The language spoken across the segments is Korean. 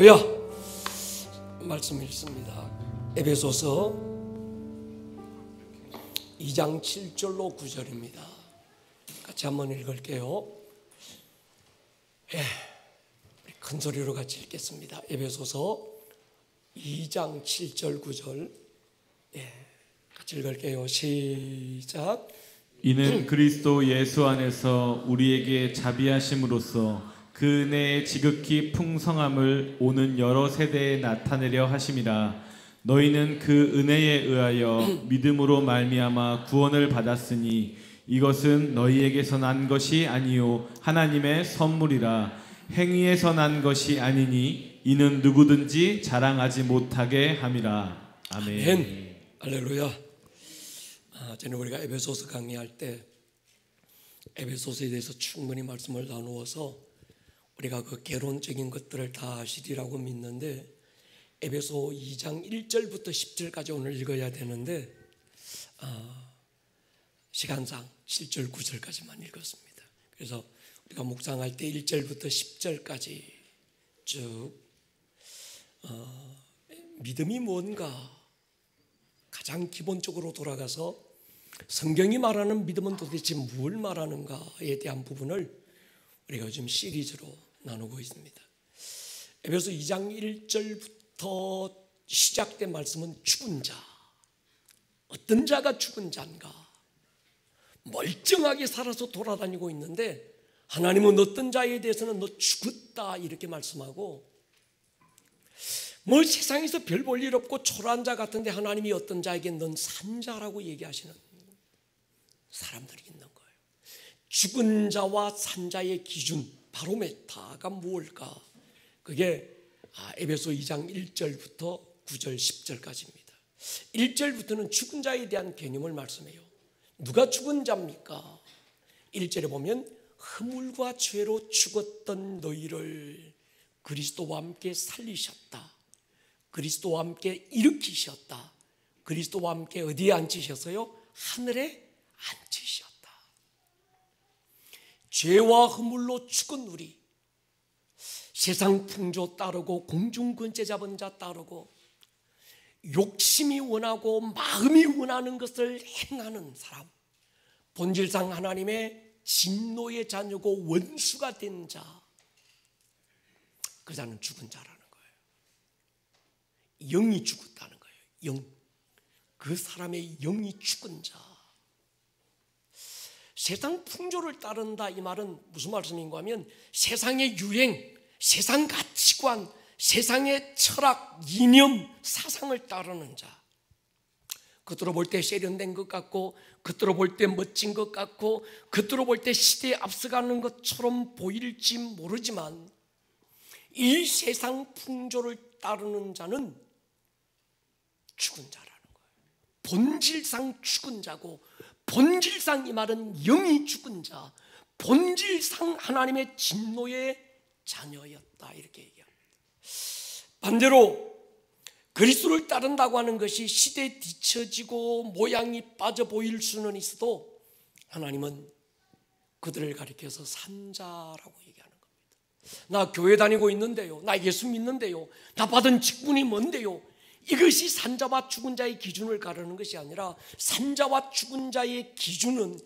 할렐루야. 말씀 읽습니다. 에베소서 2장 7절로 9절입니다. 같이 한번 읽을게요. 우리 큰 소리로 같이 읽겠습니다. 에베소서 2장 7절 9절 같이 읽을게요. 시작. 이는 그리스도 예수 안에서 우리에게 자비하심으로써 그 은혜의 지극히 풍성함을 오는 여러 세대에 나타내려 하심이라. 너희는 그 은혜에 의하여 믿음으로 말미암아 구원을 받았으니 이것은 너희에게서 난 것이 아니요 하나님의 선물이라. 행위에서 난 것이 아니니 이는 누구든지 자랑하지 못하게 함이라. 아멘. 할렐루야. 전에 우리가 에베소서 강의할 때 에베소서에 대해서 충분히 말씀을 나누어서 우리가 그 개론적인 것들을 다 아시리라고 믿는데, 에베소 2장 1절부터 10절까지 오늘 읽어야 되는데 시간상 7절 9절까지만 읽었습니다. 그래서 우리가 묵상할 때 1절부터 10절까지 쭉 믿음이 뭔가 가장 기본적으로 돌아가서 성경이 말하는 믿음은 도대체 뭘 말하는가에 대한 부분을 우리가 요즘 시리즈로 나누고 있습니다. 에베소 2장 1절부터 시작된 말씀은 죽은 자, 어떤 자가 죽은 자인가? 멀쩡하게 살아서 돌아다니고 있는데 하나님은 어떤 자에 대해서는 너 죽었다 이렇게 말씀하고, 뭐 세상에서 별 볼 일 없고 초라한 자 같은데 하나님이 어떤 자에게 넌 산 자라고 얘기하시는 사람들이 있는 거예요. 죽은 자와 산 자의 기준, 바로메타가 무엇일까? 그게 에베소 2장 1절부터 9절 10절까지입니다. 1절부터는 죽은 자에 대한 개념을 말씀해요. 누가 죽은 자입니까? 1절에 보면 허물과 죄로 죽었던 너희를 그리스도와 함께 살리셨다. 그리스도와 함께 일으키셨다. 그리스도와 함께 어디에 앉히셨어요? 하늘에 앉히셨다. 죄와 허물로 죽은 우리, 세상 풍조 따르고 공중권세 잡은 자 따르고 욕심이 원하고 마음이 원하는 것을 행하는 사람, 본질상 하나님의 진노의 자녀고 원수가 된 자, 그 자는 죽은 자라는 거예요. 영이 죽었다는 거예요. 영, 그 사람의 영이 죽은 자. 세상 풍조를 따른다 이 말은 무슨 말씀인가 하면 세상의 유행, 세상 가치관, 세상의 철학, 이념, 사상을 따르는 자. 겉으로 볼 때 세련된 것 같고, 겉으로 볼 때 멋진 것 같고, 겉으로 볼 때 시대에 앞서가는 것처럼 보일지 모르지만 이 세상 풍조를 따르는 자는 죽은 자라는 거예요. 본질상 죽은 자고, 본질상 이 말은 영이 죽은 자, 본질상 하나님의 진노의 자녀였다 이렇게 얘기합니다. 반대로 그리스도를 따른다고 하는 것이 시대에 뒤처지고 모양이 빠져 보일 수는 있어도 하나님은 그들을 가리켜서 산자라고 얘기하는 겁니다. 나 교회 다니고 있는데요, 나 예수 믿는데요, 나 받은 직분이 뭔데요, 이것이 산자와 죽은 자의 기준을 가르는 것이 아니라 산자와 죽은 자의 기준은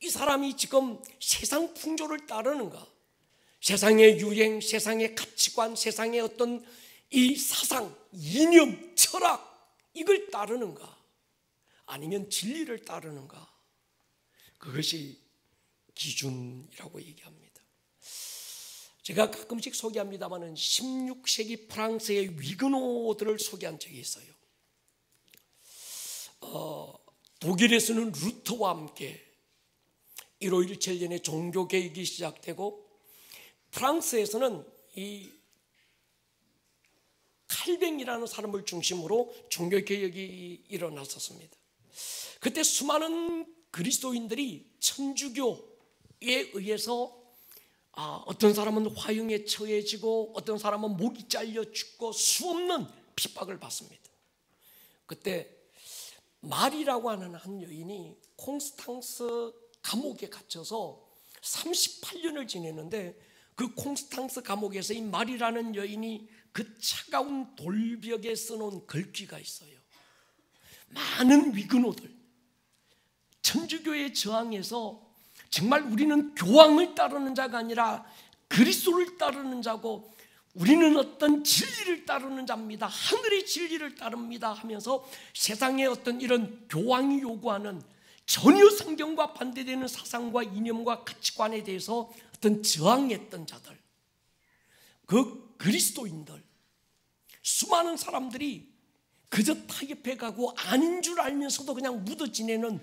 이 사람이 지금 세상 풍조를 따르는가, 세상의 유행, 세상의 가치관, 세상의 어떤 이 사상, 이념, 철학, 이걸 따르는가, 아니면 진리를 따르는가, 그것이 기준이라고 얘기합니다. 제가 가끔씩 소개합니다마는 16세기 프랑스의 위그노들을 소개한 적이 있어요. 독일에서는 루터와 함께 1517년에 종교개혁이 시작되고, 프랑스에서는 이 칼뱅이라는 사람을 중심으로 종교개혁이 일어났었습니다. 그때 수많은 그리스도인들이 천주교에 의해서 어떤 사람은 화형에 처해지고 어떤 사람은 목이 잘려 죽고 수없는 핍박을 받습니다. 그때 마리라고 하는 한 여인이 콘스탕스 감옥에 갇혀서 38년을 지내는데, 그 콘스탕스 감옥에서 이 마리라는 여인이 그 차가운 돌벽에 써놓은 글귀가 있어요. 많은 위근호들, 천주교에 저항해서 정말 우리는 교황을 따르는 자가 아니라 그리스도를 따르는 자고 우리는 어떤 진리를 따르는 자입니다. 하늘의 진리를 따릅니다 하면서 세상의 어떤 이런 교황이 요구하는 전혀 성경과 반대되는 사상과 이념과 가치관에 대해서 어떤 저항했던 자들, 그 그리스도인들, 수많은 사람들이 그저 타협해 가고 아닌 줄 알면서도 그냥 묻어 지내는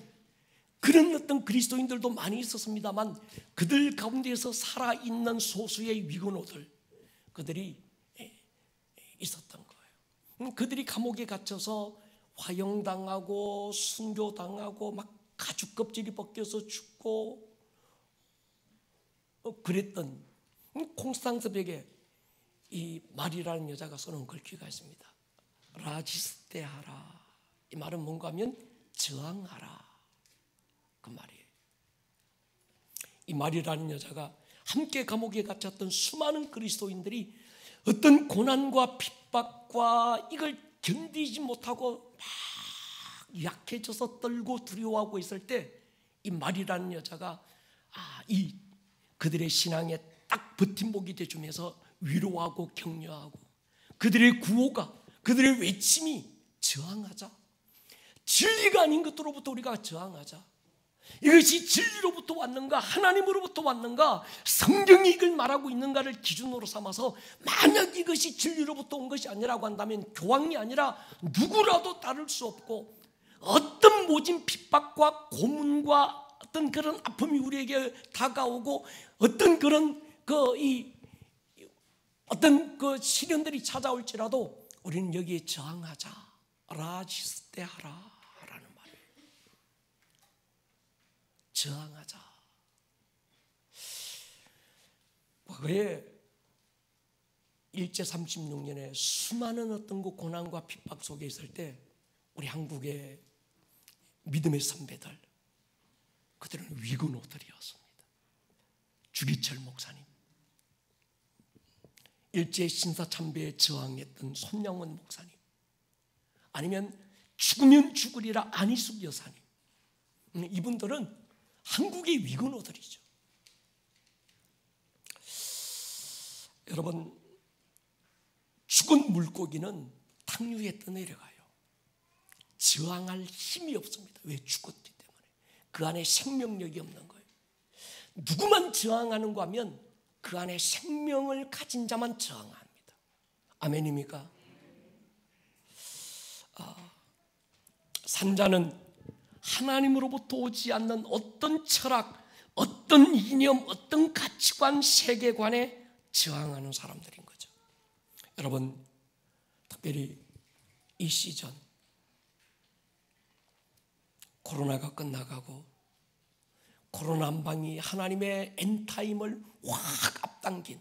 그런 어떤 그리스도인들도 많이 있었습니다만, 그들 가운데에서 살아있는 소수의 위근호들, 그들이 있었던 거예요. 그들이 감옥에 gat혀서 화형당하고 순교당하고 막 가죽 껍질이 벗겨서 죽고 그랬던 콩스탄스벽에 이 말이라는 여자가 써놓은 글귀가 있습니다. 라지스테하라. 이 말은 뭔가 하면 저항하라, 그 말이에요. 이 말이라는 여자가 함께 감옥에 갇혔던 수많은 그리스도인들이 어떤 고난과 핍박과 이걸 견디지 못하고 막 약해져서 떨고 두려워하고 있을 때 이 말이라는 여자가 이 그들의 신앙에 딱 버팀목이 되주면서 위로하고 격려하고, 그들의 구호가, 그들의 외침이 저항하자, 진리가 아닌 것들로부터 우리가 저항하자. 이것이 진리로부터 왔는가, 하나님으로부터 왔는가, 성경이 이걸 말하고 있는가를 기준으로 삼아서 만약 이것이 진리로부터 온 것이 아니라고 한다면 교황이 아니라 누구라도 따를 수 없고, 어떤 모진 핍박과 고문과 어떤 그런 아픔이 우리에게 다가오고 어떤 그런 어떤 그 시련들이 찾아올지라도 우리는 여기에 저항하자. 라지스테하라 라는 말이에요. 저항하자. 과거에 일제 36년에 수많은 어떤 그 고난과 핍박 속에 있을 때 우리 한국의 믿음의 선배들, 그들은 위근호들이었습니다. 주기철 목사님, 일제 신사참배에 저항했던 손양원 목사님, 아니면 죽으면 죽으리라 안희숙 여사님, 이분들은 한국의 위근호들이죠. 여러분, 죽은 물고기는 탕류에 떠내려가요. 저항할 힘이 없습니다. 왜? 죽었기 때문에. 그 안에 생명력이 없는 거예요. 누구만 저항하는가 하면 그 안에 생명을 가진 자만 저항합니다. 아멘입니까? 산자는 하나님으로부터 오지 않는 어떤 철학, 어떤 이념, 어떤 가치관, 세계관에 저항하는 사람들인 거죠. 여러분, 특별히 이 시즌 코로나가 끝나가고 코로나 한 방이 하나님의 엔타임을 확 앞당긴,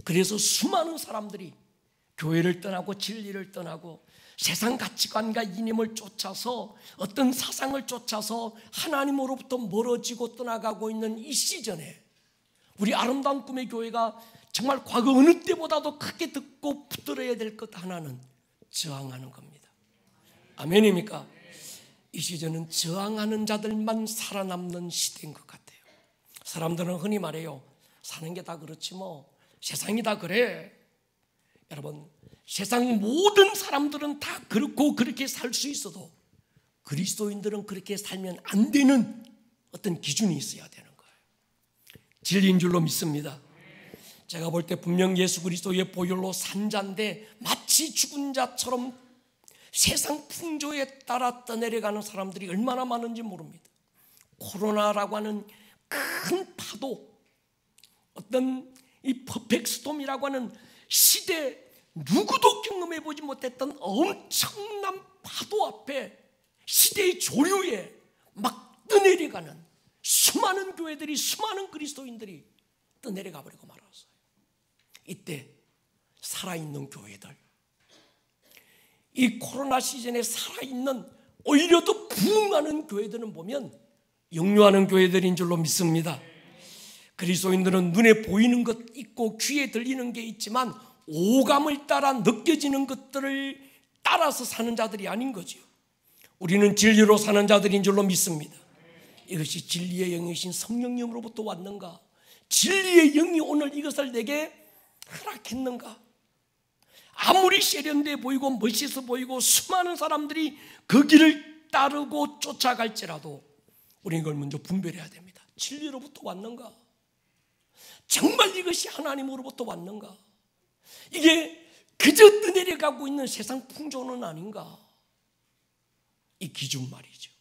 그래서 수많은 사람들이 교회를 떠나고 진리를 떠나고 세상 가치관과 이념을 쫓아서 어떤 사상을 쫓아서 하나님으로부터 멀어지고 떠나가고 있는 이 시즌에 우리 아름다운 꿈의 교회가 정말 과거 어느 때보다도 크게 듣고 붙들어야 될 것 하나는 저항하는 겁니다. 아멘입니까? 이 시즌은 저항하는 자들만 살아남는 시대인 것 같아요. 사람들은 흔히 말해요. 사는 게 다 그렇지 뭐, 세상이 다 그래. 여러분, 세상 모든 사람들은 다 그렇고 그렇게 살 수 있어도 그리스도인들은 그렇게 살면 안 되는 어떤 기준이 있어야 되는 거예요. 진리인 줄로 믿습니다. 제가 볼 때 분명 예수 그리스도의 보혈로 산 자인데 마치 죽은 자처럼 세상 풍조에 따라 떠내려가는 사람들이 얼마나 많은지 모릅니다. 코로나라고 하는 큰 파도, 어떤 이 퍼펙트 스톰이라고 하는 시대, 누구도 경험해보지 못했던 엄청난 파도 앞에 시대의 조류에 막 떠내려가는 수많은 교회들이, 수많은 그리스도인들이 떠내려가 버리고 말았어요. 이때 살아있는 교회들, 이 코로나 시즌에 살아있는 오히려 더 부흥하는 교회들은 보면 영유하는 교회들인 줄로 믿습니다. 그리스도인들은 눈에 보이는 것 있고 귀에 들리는 게 있지만 오감을 따라 느껴지는 것들을 따라서 사는 자들이 아닌 거죠. 우리는 진리로 사는 자들인 줄로 믿습니다. 이것이 진리의 영이신 성령님으로부터 왔는가? 진리의 영이 오늘 이것을 내게 허락했는가? 아무리 세련돼 보이고 멋있어 보이고 수많은 사람들이 그 길을 따르고 쫓아갈지라도 우리는 이걸 먼저 분별해야 됩니다. 진리로부터 왔는가? 정말 이것이 하나님으로부터 왔는가? 이게 그저 떠내려가고 있는 세상 풍조는 아닌가? 이 기준 말이죠.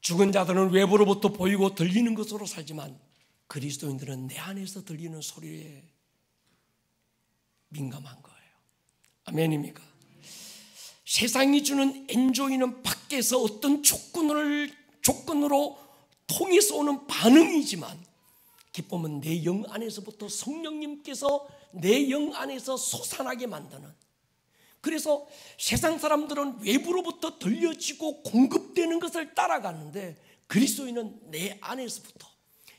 죽은 자들은 외부로부터 보이고 들리는 것으로 살지만 그리스도인들은 내 안에서 들리는 소리에 민감한 거예요. 아멘입니까? 세상이 주는 엔조이는 밖에서 어떤 조건으로 통해서 오는 반응이지만 기쁨은 내 영 안에서부터 성령님께서 내 영 안에서 솟아나게 만드는, 그래서 세상 사람들은 외부로부터 들려지고 공급되는 것을 따라가는데 그리스도인은 내 안에서부터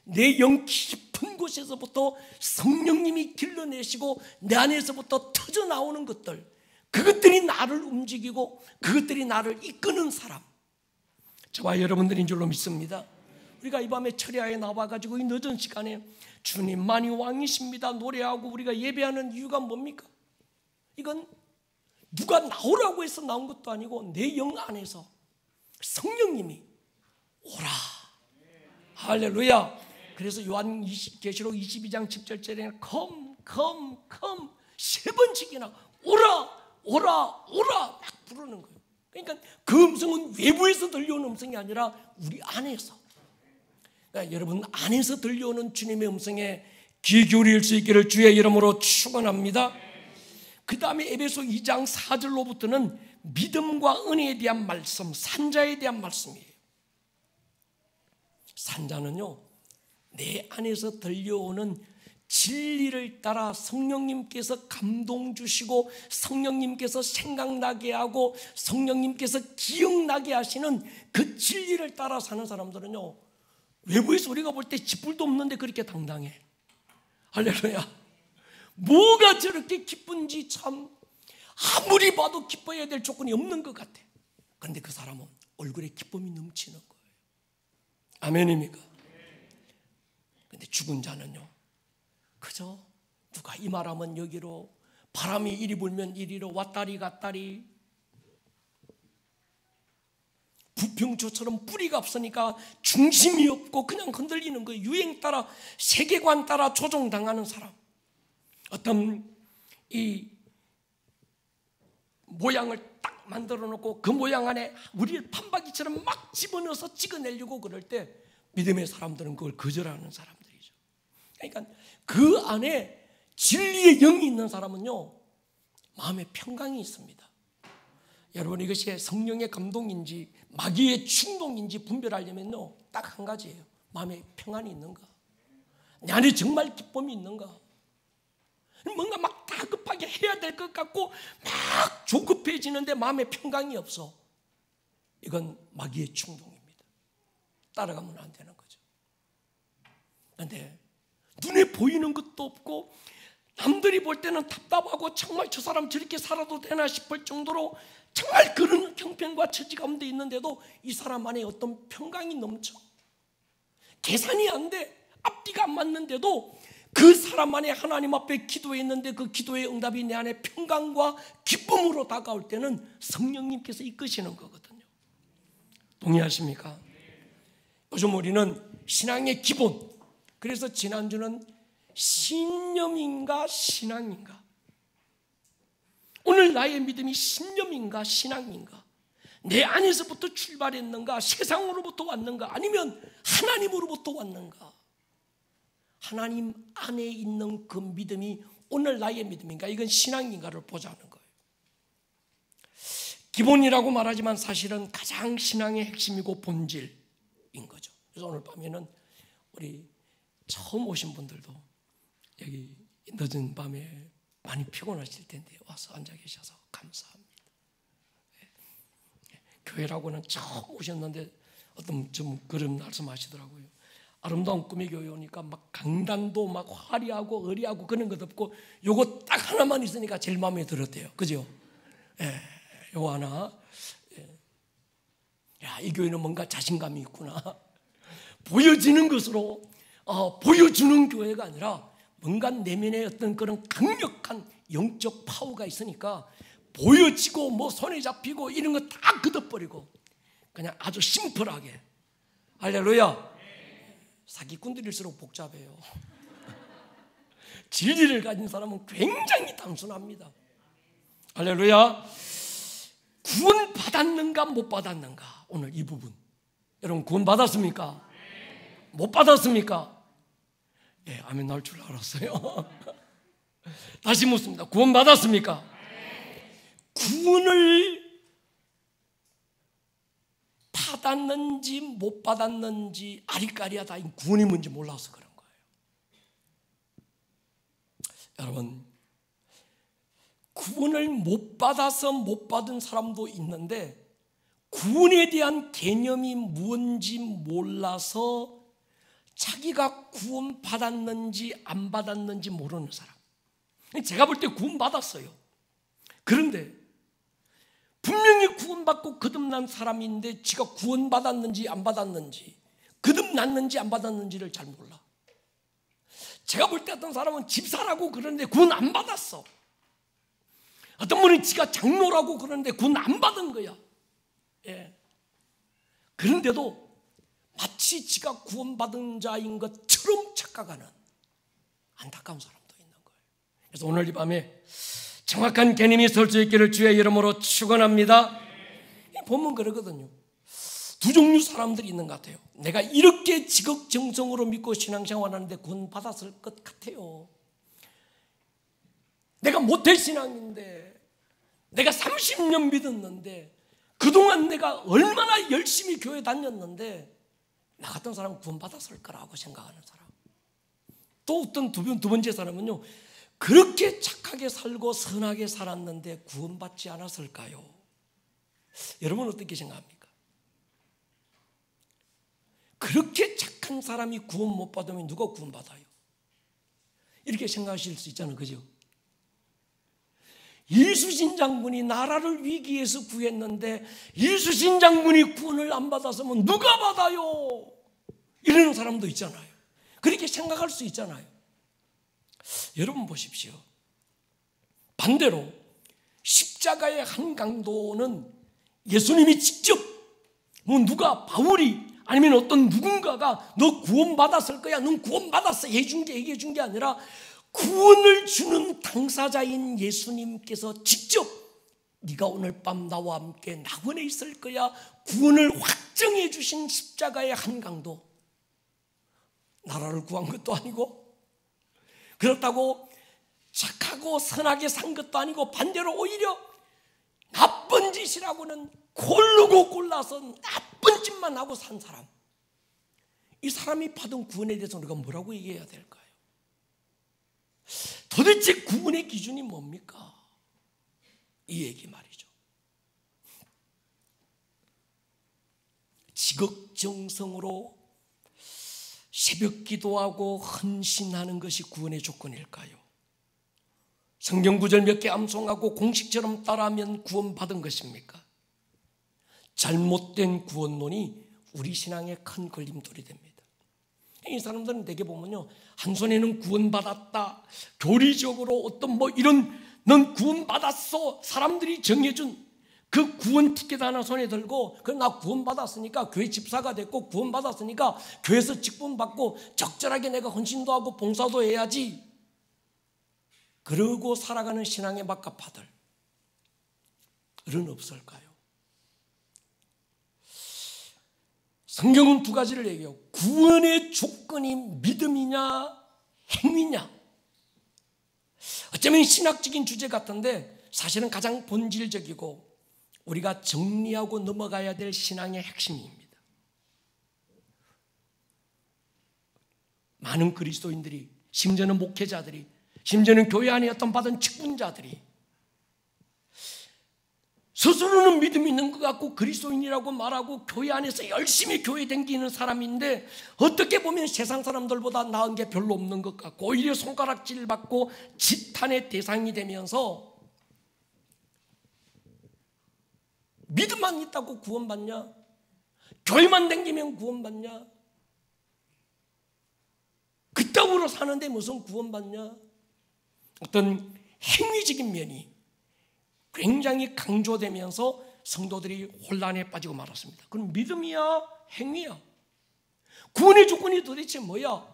내 영 깊은 곳에서부터 성령님이 길러내시고 내 안에서부터 터져나오는 것들, 그것들이 나를 움직이고 그것들이 나를 이끄는 사람, 저와 여러분들인 줄로 믿습니다. 우리가 이 밤에 철야에 나와가지고 이 늦은 시간에 주님만이 왕이십니다 노래하고 우리가 예배하는 이유가 뭡니까? 이건 누가 나오라고 해서 나온 것도 아니고 내 영 안에서 성령님이 오라. 할렐루야. 그래서 요한계시록 22장 10절에는 come 세 번씩이나 오라 막 부르는 거예요. 그러니까 그 음성은 외부에서 들려오는 음성이 아니라 우리 안에서, 그러니까 여러분 안에서 들려오는 주님의 음성에 귀 기울일 수 있기를 주의 이름으로 축원합니다. 그 다음에 에베소 2장 4절로부터는 믿음과 은혜에 대한 말씀, 산자에 대한 말씀이에요. 산자는요, 내 안에서 들려오는 진리를 따라 성령님께서 감동 주시고 성령님께서 생각나게 하고 성령님께서 기억나게 하시는 그 진리를 따라 사는 사람들은요, 외부에서 우리가 볼 때 쥐뿔도 없는데 그렇게 당당해. 할렐루야. 뭐가 저렇게 기쁜지 참 아무리 봐도 기뻐해야 될 조건이 없는 것 같아. 그런데 그 사람은 얼굴에 기쁨이 넘치는 거예요. 아멘입니까? 그런데 죽은 자는요, 그저 누가 이 말하면 여기로, 바람이 이리 불면 이리로 왔다리 갔다리, 부평초처럼 뿌리가 없으니까 중심이 없고 그냥 흔들리는 거예요. 유행 따라, 세계관 따라 조종당하는 사람. 어떤 이 모양을 딱 만들어 놓고 그 모양 안에 우리를 판박이처럼 막 집어넣어서 찍어내려고 그럴 때 믿음의 사람들은 그걸 거절하는 사람들이죠. 그러니까 그 안에 진리의 영이 있는 사람은요, 마음에 평강이 있습니다. 여러분, 이것이 성령의 감동인지 마귀의 충동인지 분별하려면요, 딱 한 가지예요. 마음에 평안이 있는가? 내 안에 정말 기쁨이 있는가? 뭔가 막 다급하게 해야 될 것 같고 막 조급해지는데 마음에 평강이 없어. 이건 마귀의 충동입니다. 따라가면 안 되는 거죠. 그런데 눈에 보이는 것도 없고 남들이 볼 때는 답답하고 정말 저 사람 저렇게 살아도 되나 싶을 정도로 정말 그런 형편과 처지 가운데 있는데도 이 사람 안에 어떤 평강이 넘쳐. 계산이 안 돼. 앞뒤가 안 맞는데도 그 사람 안에 하나님 앞에 기도했는데 그 기도의 응답이 내 안에 평강과 기쁨으로 다가올 때는 성령님께서 이끄시는 거거든요. 동의하십니까? 요즘 우리는 신앙의 기본, 그래서 지난주는 신념인가 신앙인가, 오늘 나의 믿음이 신념인가 신앙인가, 내 안에서부터 출발했는가, 세상으로부터 왔는가, 아니면 하나님으로부터 왔는가, 하나님 안에 있는 그 믿음이 오늘 나의 믿음인가, 이건 신앙인가를 보자는 거예요. 기본이라고 말하지만 사실은 가장 신앙의 핵심이고 본질인 거죠. 그래서 오늘 밤에는 우리 처음 오신 분들도 여기 늦은 밤에 많이 피곤하실 텐데 와서 앉아 계셔서 감사합니다. 교회라고는 처음 오셨는데 어떤 좀 그런 말씀하시더라고요. 아름다운 꿈의 교회 오니까 막 강단도 막 화려하고 어리하고 그런 것 없고 요거 딱 하나만 있으니까 제일 마음에 들었대요. 그죠? 예, 요거 하나. 예. 야, 이 교회는 뭔가 자신감이 있구나. 보여지는 것으로 보여주는 교회가 아니라 뭔가 내면에 어떤 그런 강력한 영적 파워가 있으니까 보여지고 뭐 손에 잡히고 이런 거 다 걷어버리고 그냥 아주 심플하게. 할렐루야. 사기꾼들일수록 복잡해요. 진리를 가진 사람은 굉장히 단순합니다. 할렐루야. 구원 받았는가 못 받았는가, 오늘 이 부분. 여러분 구원 받았습니까? 못 받았습니까? 예, 아멘 나올 줄 알았어요. 다시 묻습니다. 구원 받았습니까? 구원을 받았는지 못 받았는지 아리까리하다. 구원이 뭔지 몰라서 그런 거예요. 여러분, 구원을 못 받아서 못 받은 사람도 있는데 구원에 대한 개념이 뭔지 몰라서 자기가 구원 받았는지 안 받았는지 모르는 사람. 제가 볼 때 구원 받았어요. 그런데 분명히 구원받고 거듭난 사람인데 지가 구원받았는지 안 받았는지, 거듭났는지 안 받았는지를 잘 몰라. 제가 볼 때 어떤 사람은 집사라고 그러는데 구원 안 받았어. 어떤 분은 지가 장로라고 그러는데 구원 안 받은 거야. 예. 그런데도 마치 지가 구원받은 자인 것처럼 착각하는 안타까운 사람도 있는 거예요. 그래서 오늘 이 밤에 정확한 개념이 설 수 있기를 주의 이름으로 축원합니다. 보면 그러거든요. 두 종류 사람들이 있는 것 같아요. 내가 이렇게 지극정성으로 믿고 신앙생활하는데 구원 받았을 것 같아요. 내가 모태 신앙인데, 내가 30년 믿었는데, 그동안 내가 얼마나 열심히 교회 다녔는데 나 같은 사람은 구원 받았을 거라고 생각하는 사람. 또 어떤 두 번째 사람은요, 그렇게 착하게 살고 선하게 살았는데 구원받지 않았을까요? 여러분 어떻게 생각합니까? 그렇게 착한 사람이 구원 못 받으면 누가 구원받아요? 이렇게 생각하실 수 있잖아요. 그죠? 이수신 장군이 나라를 위기에서 구했는데 이수신 장군이 구원을 안 받았으면 누가 받아요? 이러는 사람도 있잖아요. 그렇게 생각할 수 있잖아요. 여러분 보십시오. 반대로 십자가의 한 강도는 예수님이 직접 누가 바울이 아니면 어떤 누군가가 너 구원받았을 거야, 넌 구원받았어 해준 게 얘기해 준 게 아니라 구원을 주는 당사자인 예수님께서 직접 네가 오늘 밤 나와 함께 낙원에 있을 거야 구원을 확정해 주신 십자가의 한 강도. 나라를 구한 것도 아니고 그렇다고 착하고 선하게 산 것도 아니고 반대로 오히려 나쁜 짓이라고는 고르고 골라서 나쁜 짓만 하고 산 사람. 이 사람이 받은 구원에 대해서 우리가 뭐라고 얘기해야 될까요? 도대체 구원의 기준이 뭡니까? 이 얘기 말이죠. 지극정성으로 새벽 기도하고 헌신하는 것이 구원의 조건일까요? 성경 구절 몇 개 암송하고 공식처럼 따라하면 구원받은 것입니까? 잘못된 구원론이 우리 신앙에 큰 걸림돌이 됩니다. 이 사람들은 대개 보면요, 한 손에는 구원받았다, 교리적으로 어떤 이런 넌 구원받았어, 사람들이 정해준 그 구원 티켓 하나 손에 들고 그래 나 구원받았으니까 교회 집사가 됐고 구원받았으니까 교회에서 직분 받고 적절하게 내가 헌신도 하고 봉사도 해야지, 그러고 살아가는 신앙의 막가파들 은 없을까요? 성경은 두 가지를 얘기해요. 구원의 조건이 믿음이냐 행위냐. 어쩌면 신학적인 주제 같은데 사실은 가장 본질적이고 우리가 정리하고 넘어가야 될 신앙의 핵심입니다. 많은 그리스도인들이, 심지어는 목회자들이, 심지어는 교회 안에 어떤 받은 직분자들이 스스로는 믿음이 있는 것 같고 그리스도인이라고 말하고 교회 안에서 열심히 교회 다니는 사람인데 어떻게 보면 세상 사람들보다 나은 게 별로 없는 것 같고 오히려 손가락질 받고 지탄의 대상이 되면서 믿음만 있다고 구원받냐? 교회만 다니면 구원받냐? 그따구로 사는데 무슨 구원받냐? 어떤 행위적인 면이 굉장히 강조되면서 성도들이 혼란에 빠지고 말았습니다. 그럼 믿음이야? 행위야? 구원의 조건이 도대체 뭐야?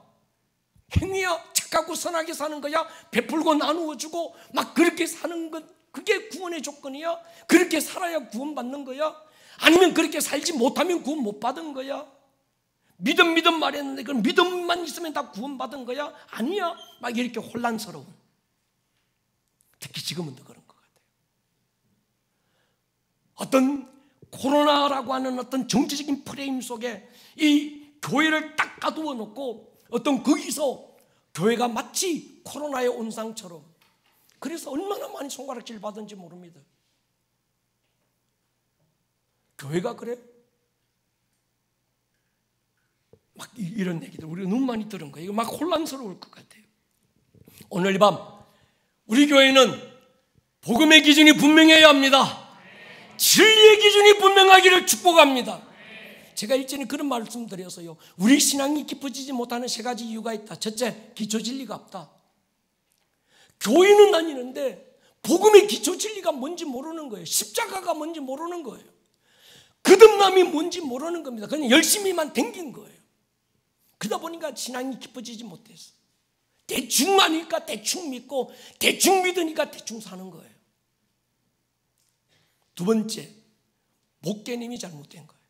행위야? 착하고 선하게 사는 거야? 베풀고 나누어 주고 막 그렇게 사는 것, 그게 구원의 조건이야? 그렇게 살아야 구원받는 거야? 아니면 그렇게 살지 못하면 구원 못 받은 거야? 믿음 말했는데 그럼 믿음만 있으면 다 구원받은 거야? 아니야. 막 이렇게 혼란스러운, 특히 지금은 더 그런 것 같아요. 어떤 코로나라고 하는 어떤 정치적인 프레임 속에 이 교회를 딱 가두어 놓고 어떤 거기서 교회가 마치 코로나의 온상처럼, 그래서 얼마나 많이 손가락질 받은지 모릅니다. 교회가 그래? 막 이런 얘기들 우리가 너무 많이 들은 거예요. 이거 막 혼란스러울 것 같아요. 오늘 밤 우리 교회는 복음의 기준이 분명해야 합니다. 진리의 기준이 분명하기를 축복합니다. 제가 일전에 그런 말씀 드렸어요. 우리 신앙이 깊어지지 못하는 세 가지 이유가 있다. 첫째, 기초 진리가 없다. 교회는 다니는데 복음의 기초 진리가 뭔지 모르는 거예요. 십자가가 뭔지 모르는 거예요. 거듭남이 뭔지 모르는 겁니다. 그냥 열심히만 댕긴 거예요. 그러다 보니까 신앙이 깊어지지 못했어. 대충 아니까 대충 믿고 대충 믿으니까 대충 사는 거예요. 두 번째, 복개념이 잘못된 거예요.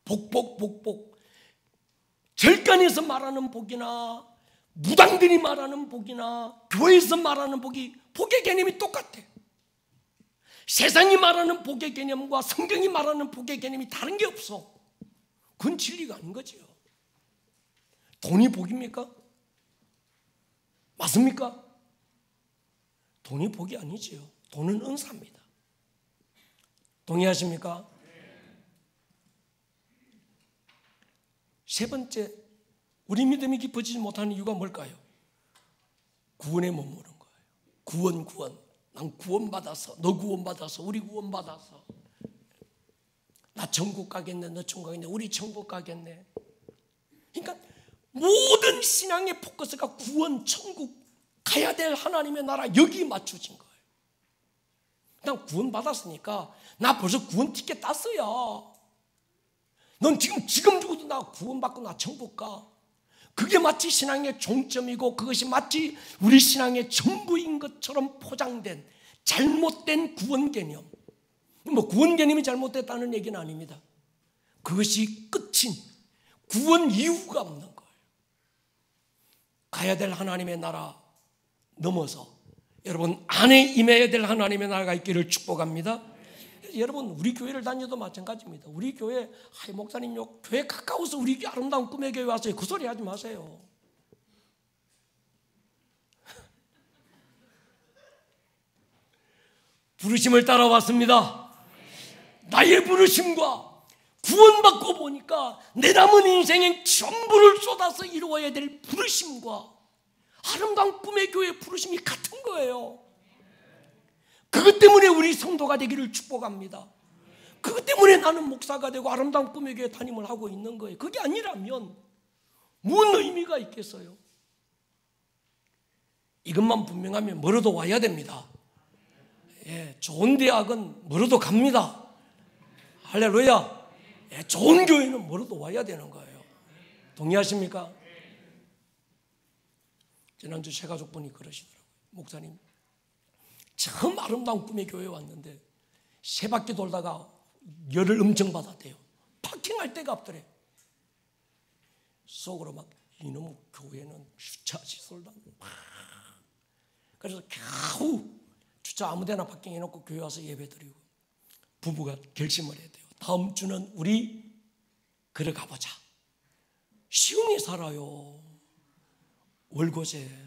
복. 절간에서 말하는 복이나 무당들이 말하는 복이나 교회에서 말하는 복이, 복의 개념이 똑같아. 세상이 말하는 복의 개념과 성경이 말하는 복의 개념이 다른 게 없어. 그건 진리가 아닌 거지요. 돈이 복입니까? 맞습니까? 돈이 복이 아니지요. 돈은 은사입니다. 동의하십니까? 세 번째, 우리 믿음이 깊어지지 못하는 이유가 뭘까요? 구원에 머무는 거예요. 구원. 난 구원받아서, 너 구원받아서, 우리 구원받아서 나 천국 가겠네, 너 천국 가겠네, 우리 천국 가겠네. 그러니까 모든 신앙의 포커스가 구원, 천국, 가야 될 하나님의 나라, 여기 맞춰진 거예요. 난 구원받았으니까 나 벌써 구원 티켓 땄어요. 넌 지금 죽어도 나 구원받고 나 천국 가. 그게 마치 신앙의 종점이고 그것이 마치 우리 신앙의 전부인 것처럼 포장된 잘못된 구원 개념. 뭐 구원 개념이 잘못됐다는 얘기는 아닙니다. 그것이 끝인 구원 이유가 없는 거예요. 가야 될 하나님의 나라 넘어서 여러분 안에 임해야 될 하나님의 나라가 있기를 축복합니다. 여러분 우리 교회를 다녀도 마찬가지입니다. 우리 교회 목사님요 교회 가까워서 우리 아름다운 꿈의 교회 왔어요. 그 소리 하지 마세요. 부르심을 따라왔습니다. 나의 부르심과 구원받고 보니까 내 남은 인생엔 전부를 쏟아서 이루어야 될 부르심과 아름다운 꿈의 교회의 부르심이 같은 거예요. 그것 때문에 우리 성도가 되기를 축복합니다. 그것 때문에 나는 목사가 되고 아름다운 꿈의 교회 담임을 하고 있는 거예요. 그게 아니라면 무슨 의미가 있겠어요? 이것만 분명하면 멀어도 와야 됩니다. 예, 좋은 대학은 멀어도 갑니다. 할렐루야. 예, 좋은 교회는 멀어도 와야 되는 거예요. 동의하십니까? 지난주 새 가족분이 그러시더라고요. 목사님, 처음 아름다운 꿈의 교회에 왔는데 세 바퀴 돌다가 열을 엄청 받았대요. 파킹할 데가 없더래. 속으로 막 이놈 교회는 주차 시설도 막. 그래서 겨우 주차 아무데나 파킹해놓고 교회 와서 예배드리고 부부가 결심을 해야 돼요. 다음 주는 우리 걸어가 보자. 시흥에 살아요. 월곶에.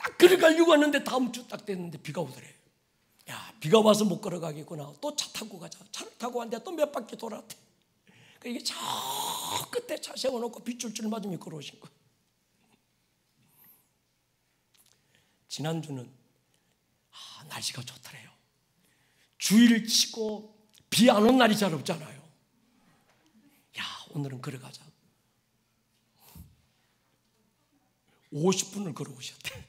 딱 걸어가려고 하는데 다음 주 딱 됐는데 비가 오더래. 야, 비가 와서 못 걸어가겠구나. 또 차 타고 가자. 차를 타고 왔는데 또 몇 바퀴 돌았대. 이게 저 끝에 차 세워놓고 빗줄줄 맞으며 걸어오신 거예요. 지난주는 날씨가 좋더래요. 주의를 치고 비 안 온 날이 잘 없잖아요. 야, 오늘은 걸어가자. 50분을 걸어오셨대.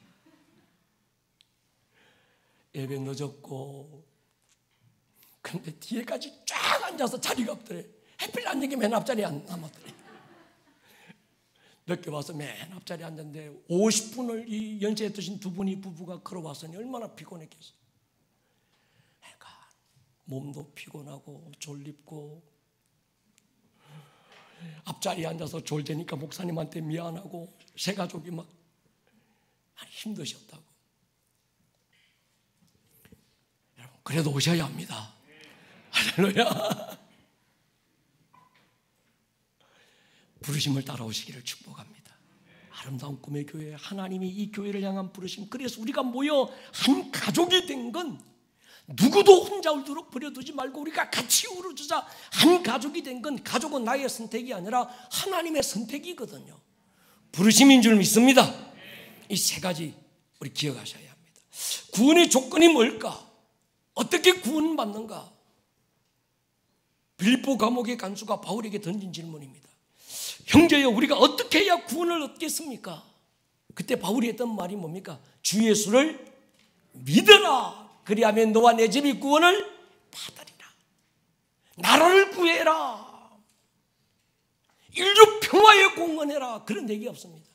예배 늦었고, 근데 뒤에까지 쫙 앉아서 자리가 없더래. 햇빛 앉은 게 맨 앞자리에 안 남았더래. 늦게 와서 맨 앞자리에 앉았는데 50분을 이 연세에 드신 두 분이 부부가 걸어왔으니 얼마나 피곤했겠어. 그러니까 몸도 피곤하고 졸립고, 앞자리에 앉아서 졸대니까 목사님한테 미안하고 새 가족이 막 많이 힘드셨다고. 여러분, 그래도 오셔야 합니다. 할렐루야. 부르심을 따라오시기를 축복합니다. 아름다운 꿈의 교회, 하나님이 이 교회를 향한 부르심, 그래서 우리가 모여 한 가족이 된 건 누구도 혼자 울도록 버려두지 말고 우리가 같이 울어주자. 한 가족이 된 건 가족은 나의 선택이 아니라 하나님의 선택이거든요. 부르심인 줄 믿습니다. 이 세 가지 우리 기억하셔야 합니다. 구원의 조건이 뭘까? 어떻게 구원받는가? 빌립보 감옥의 간수가 바울에게 던진 질문입니다. 형제여, 우리가 어떻게 해야 구원을 얻겠습니까? 그때 바울이 했던 말이 뭡니까? 주 예수를 믿어라. 그리하면 너와 내 집이 구원을 받으리라. 나라를 구해라. 인류 평화에 공헌해라. 그런 얘기 없습니다.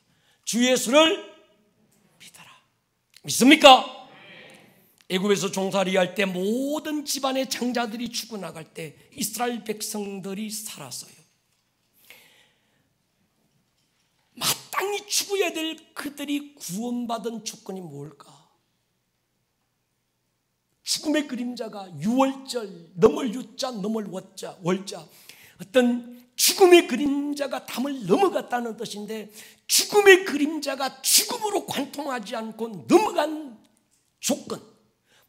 주 예수를 믿어라. 믿습니까? 애굽에서 종살이 할 때 모든 집안의 장자들이 죽어나갈 때 이스라엘 백성들이 살았어요. 마땅히 죽어야 될 그들이 구원받은 조건이 뭘까? 죽음의 그림자가 유월절, 넘을 유자, 넘을 월자, 어떤 죽음의 그림자가 담을 넘어갔다는 뜻인데, 죽음의 그림자가 죽음으로 관통하지 않고 넘어간 조건,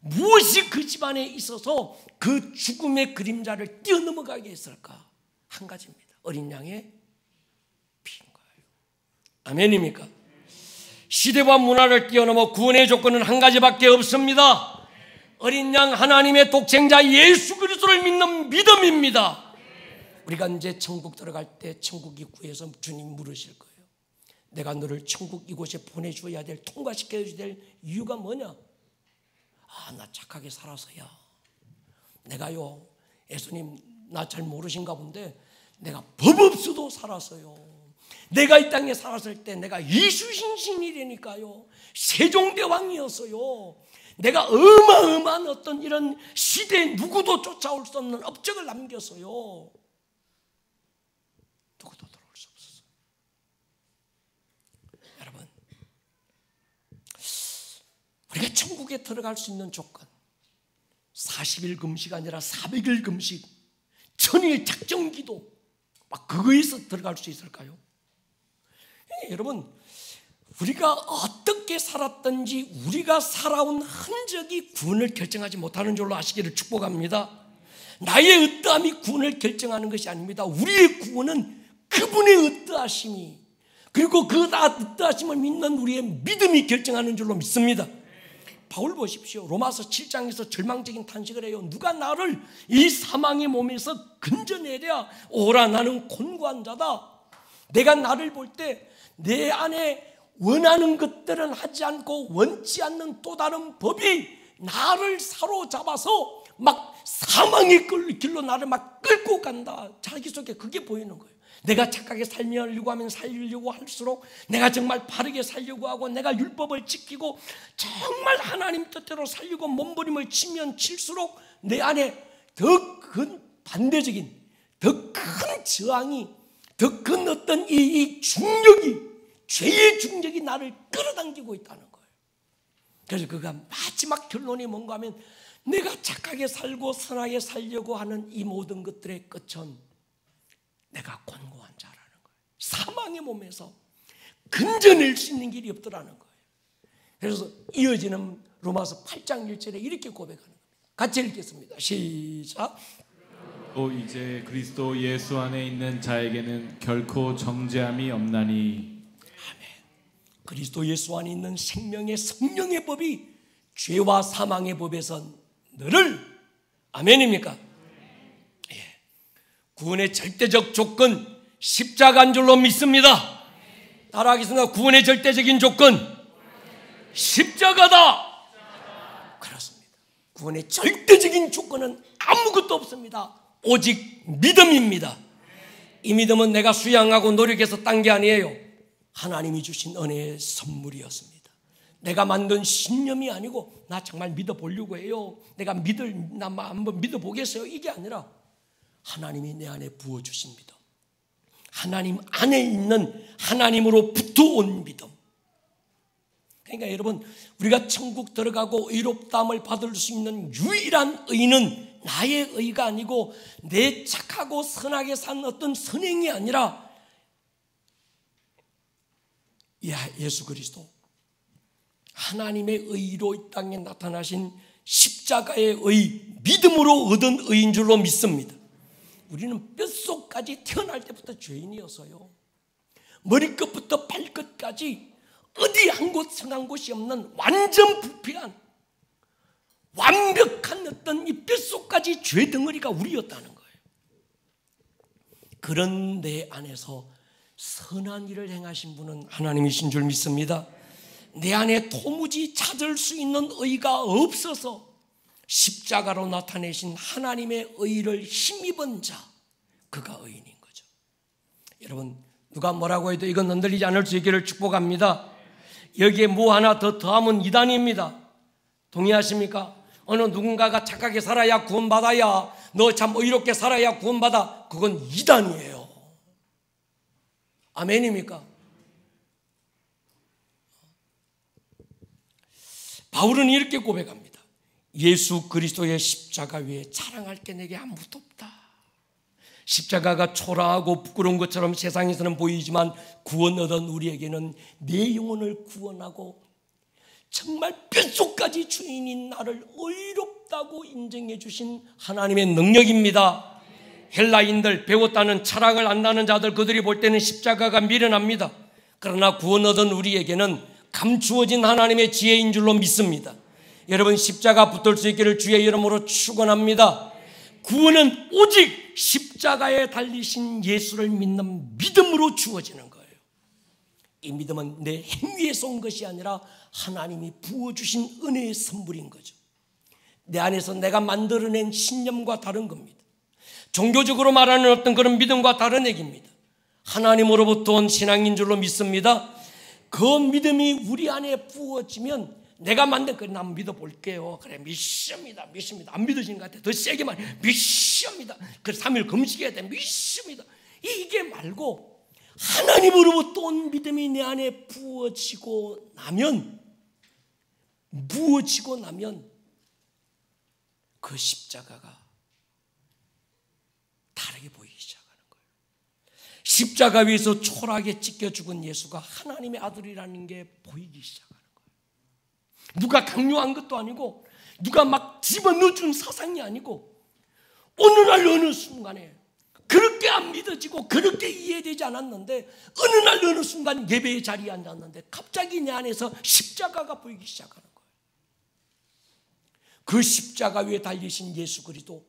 무엇이 그 집안에 있어서 그 죽음의 그림자를 뛰어넘어가게 했을까? 한 가지입니다. 어린 양의 피인 거예요. 아멘입니까? 시대와 문화를 뛰어넘어 구원의 조건은 한 가지밖에 없습니다. 어린 양 하나님의 독생자 예수 그리스도를 믿는 믿음입니다. 우리가 이제 천국 들어갈 때 천국 입구에서 주님 물으실 거예요. 내가 너를 천국 이곳에 보내줘야 될, 통과시켜줘야 될 이유가 뭐냐? 나 착하게 살아서야. 내가요, 예수님 나 잘 모르신가 본데 내가 법 없어도 살았어요. 내가 이 땅에 살았을 때 내가 이수신신이라니까요. 세종대왕이었어요. 내가 어마어마한 어떤 이런 시대에 누구도 쫓아올 수 없는 업적을 남겼어요. 누구도 들어올 수 없었어요. 여러분, 우리가 천국에 들어갈 수 있는 조건, 40일 금식 아니라 400일 금식, 1000일 작정기도, 막 그거에서 들어갈 수 있을까요? 여러분, 우리가 어떻게 살았든지 우리가 살아온 흔적이 구원을 결정하지 못하는 줄로 아시기를 축복합니다. 나의 어떠함이 구원을 결정하는 것이 아닙니다. 우리의 구원은 그분의 어떠하심이, 그리고 그 어떠하심을 믿는 우리의 믿음이 결정하는 줄로 믿습니다. 바울 보십시오. 로마서 7장에서 절망적인 탄식을 해요. 누가 나를 이 사망의 몸에서 건져내랴. 오라, 나는 곤고한 자다. 내가 나를 볼 때 내 안에 원하는 것들은 하지 않고 원치 않는 또 다른 법이 나를 사로잡아서 막 사망의 길로 나를 막 끌고 간다. 자기 속에 그게 보이는 거예요. 내가 착하게 살려고 하면 살려고 할수록, 내가 정말 바르게 살려고 하고 내가 율법을 지키고 정말 하나님 뜻대로 살려고 몸부림을 치면 칠수록 내 안에 더 큰 반대적인, 더 큰 저항이, 더 큰 어떤 이 중력이, 죄의 중력이 나를 끌어당기고 있다는 거예요. 그래서 그가 마지막 결론이 뭔가 하면, 내가 착하게 살고 선하게 살려고 하는 이 모든 것들의 끝은 내가 곤고한 자라는 거예요. 사망의 몸에서 건져낼 수 있는 길이 없더라는 거예요. 그래서 이어지는 로마서 8장 1절에 이렇게 고백하는 겁니다. 같이 읽겠습니다. 시작. 또 이제 그리스도 예수 안에 있는 자에게는 결코 정죄함이 없나니. 그리스도 예수 안에 있는 생명의 성령의 법이 죄와 사망의 법에서 너를, 아멘입니까? 예. 구원의 절대적 조건 십자가인 줄로 믿습니다. 따라하겠습니다. 구원의 절대적인 조건 십자가다. 그렇습니다. 구원의 절대적인 조건은 아무것도 없습니다. 오직 믿음입니다. 이 믿음은 내가 수양하고 노력해서 딴 게 아니에요. 하나님이 주신 은혜의 선물이었습니다. 내가 만든 신념이 아니고 나 정말 믿어보려고 해요. 나 한번 믿어보겠어요. 이게 아니라 하나님이 내 안에 부어주신 믿음. 하나님 안에 있는 하나님으로부터 온 믿음. 그러니까 여러분, 우리가 천국 들어가고 의롭다함을 받을 수 있는 유일한 의는 나의 의가 아니고 내 착하고 선하게 산 어떤 선행이 아니라 예수 그리스도 하나님의 의로 이 땅에 나타나신 십자가의 의, 믿음으로 얻은 의인 줄로 믿습니다. 우리는 뼛속까지 태어날 때부터 죄인이어서요, 머리끝부터 발끝까지 어디 한 곳 성한 곳이 없는 완전 부패한 완벽한 어떤 이 뼛속까지 죄 덩어리가 우리였다는 거예요. 그런 내 안에서 선한 일을 행하신 분은 하나님이신 줄 믿습니다. 내 안에 도무지 찾을 수 있는 의가 없어서 십자가로 나타내신 하나님의 의를 힘입은 자, 그가 의인인 거죠. 여러분, 누가 뭐라고 해도 이건 흔들리지 않을 수 있기를 축복합니다. 여기에 뭐 하나 더 더하면 이단입니다. 동의하십니까? 어느 누군가가 착하게 살아야 구원받아야, 너 참 의롭게 살아야 구원받아, 그건 이단이에요. 아멘입니까? 바울은 이렇게 고백합니다. 예수 그리스도의 십자가 위에 자랑할 게 내게 아무것도 없다. 십자가가 초라하고 부끄러운 것처럼 세상에서는 보이지만 구원 얻은 우리에게는 내 영혼을 구원하고 정말 뼛속까지 주인인 나를 의롭다고 인정해 주신 하나님의 능력입니다. 헬라인들, 배웠다는 철학을 안다는 자들, 그들이 볼 때는 십자가가 미련합니다. 그러나 구원 얻은 우리에게는 감추어진 하나님의 지혜인 줄로 믿습니다. 여러분, 십자가 붙들 수 있기를 주의 이름으로 축원합니다. 구원은 오직 십자가에 달리신 예수를 믿는 믿음으로 주어지는 거예요. 이 믿음은 내 행위에서 온 것이 아니라 하나님이 부어주신 은혜의 선물인 거죠. 내 안에서 내가 만들어낸 신념과 다른 겁니다. 종교적으로 말하는 어떤 그런 믿음과 다른 얘기입니다. 하나님으로부터 온 신앙인 줄로 믿습니다. 그 믿음이 우리 안에 부어지면 내가 만든 거 난 믿어볼게요. 그래, 믿습니다. 안 믿어지는 것 같아. 더 세게 말해. 믿습니다. 그래, 3일 금식해야 돼. 믿습니다. 이게 말고 하나님으로부터 온 믿음이 내 안에 부어지고 나면 그 십자가가 다르게 보이기 시작하는 거예요. 십자가 위에서 초라하게 찢겨 죽은 예수가 하나님의 아들이라는 게 보이기 시작하는 거예요. 누가 강요한 것도 아니고 누가 막 집어넣어준 사상이 아니고 어느 날 어느 순간에 그렇게 안 믿어지고 그렇게 이해되지 않았는데 어느 날 어느 순간 예배의 자리에 앉았는데 갑자기 내 안에서 십자가가 보이기 시작하는 거예요. 그 십자가 위에 달리신 예수 그리스도,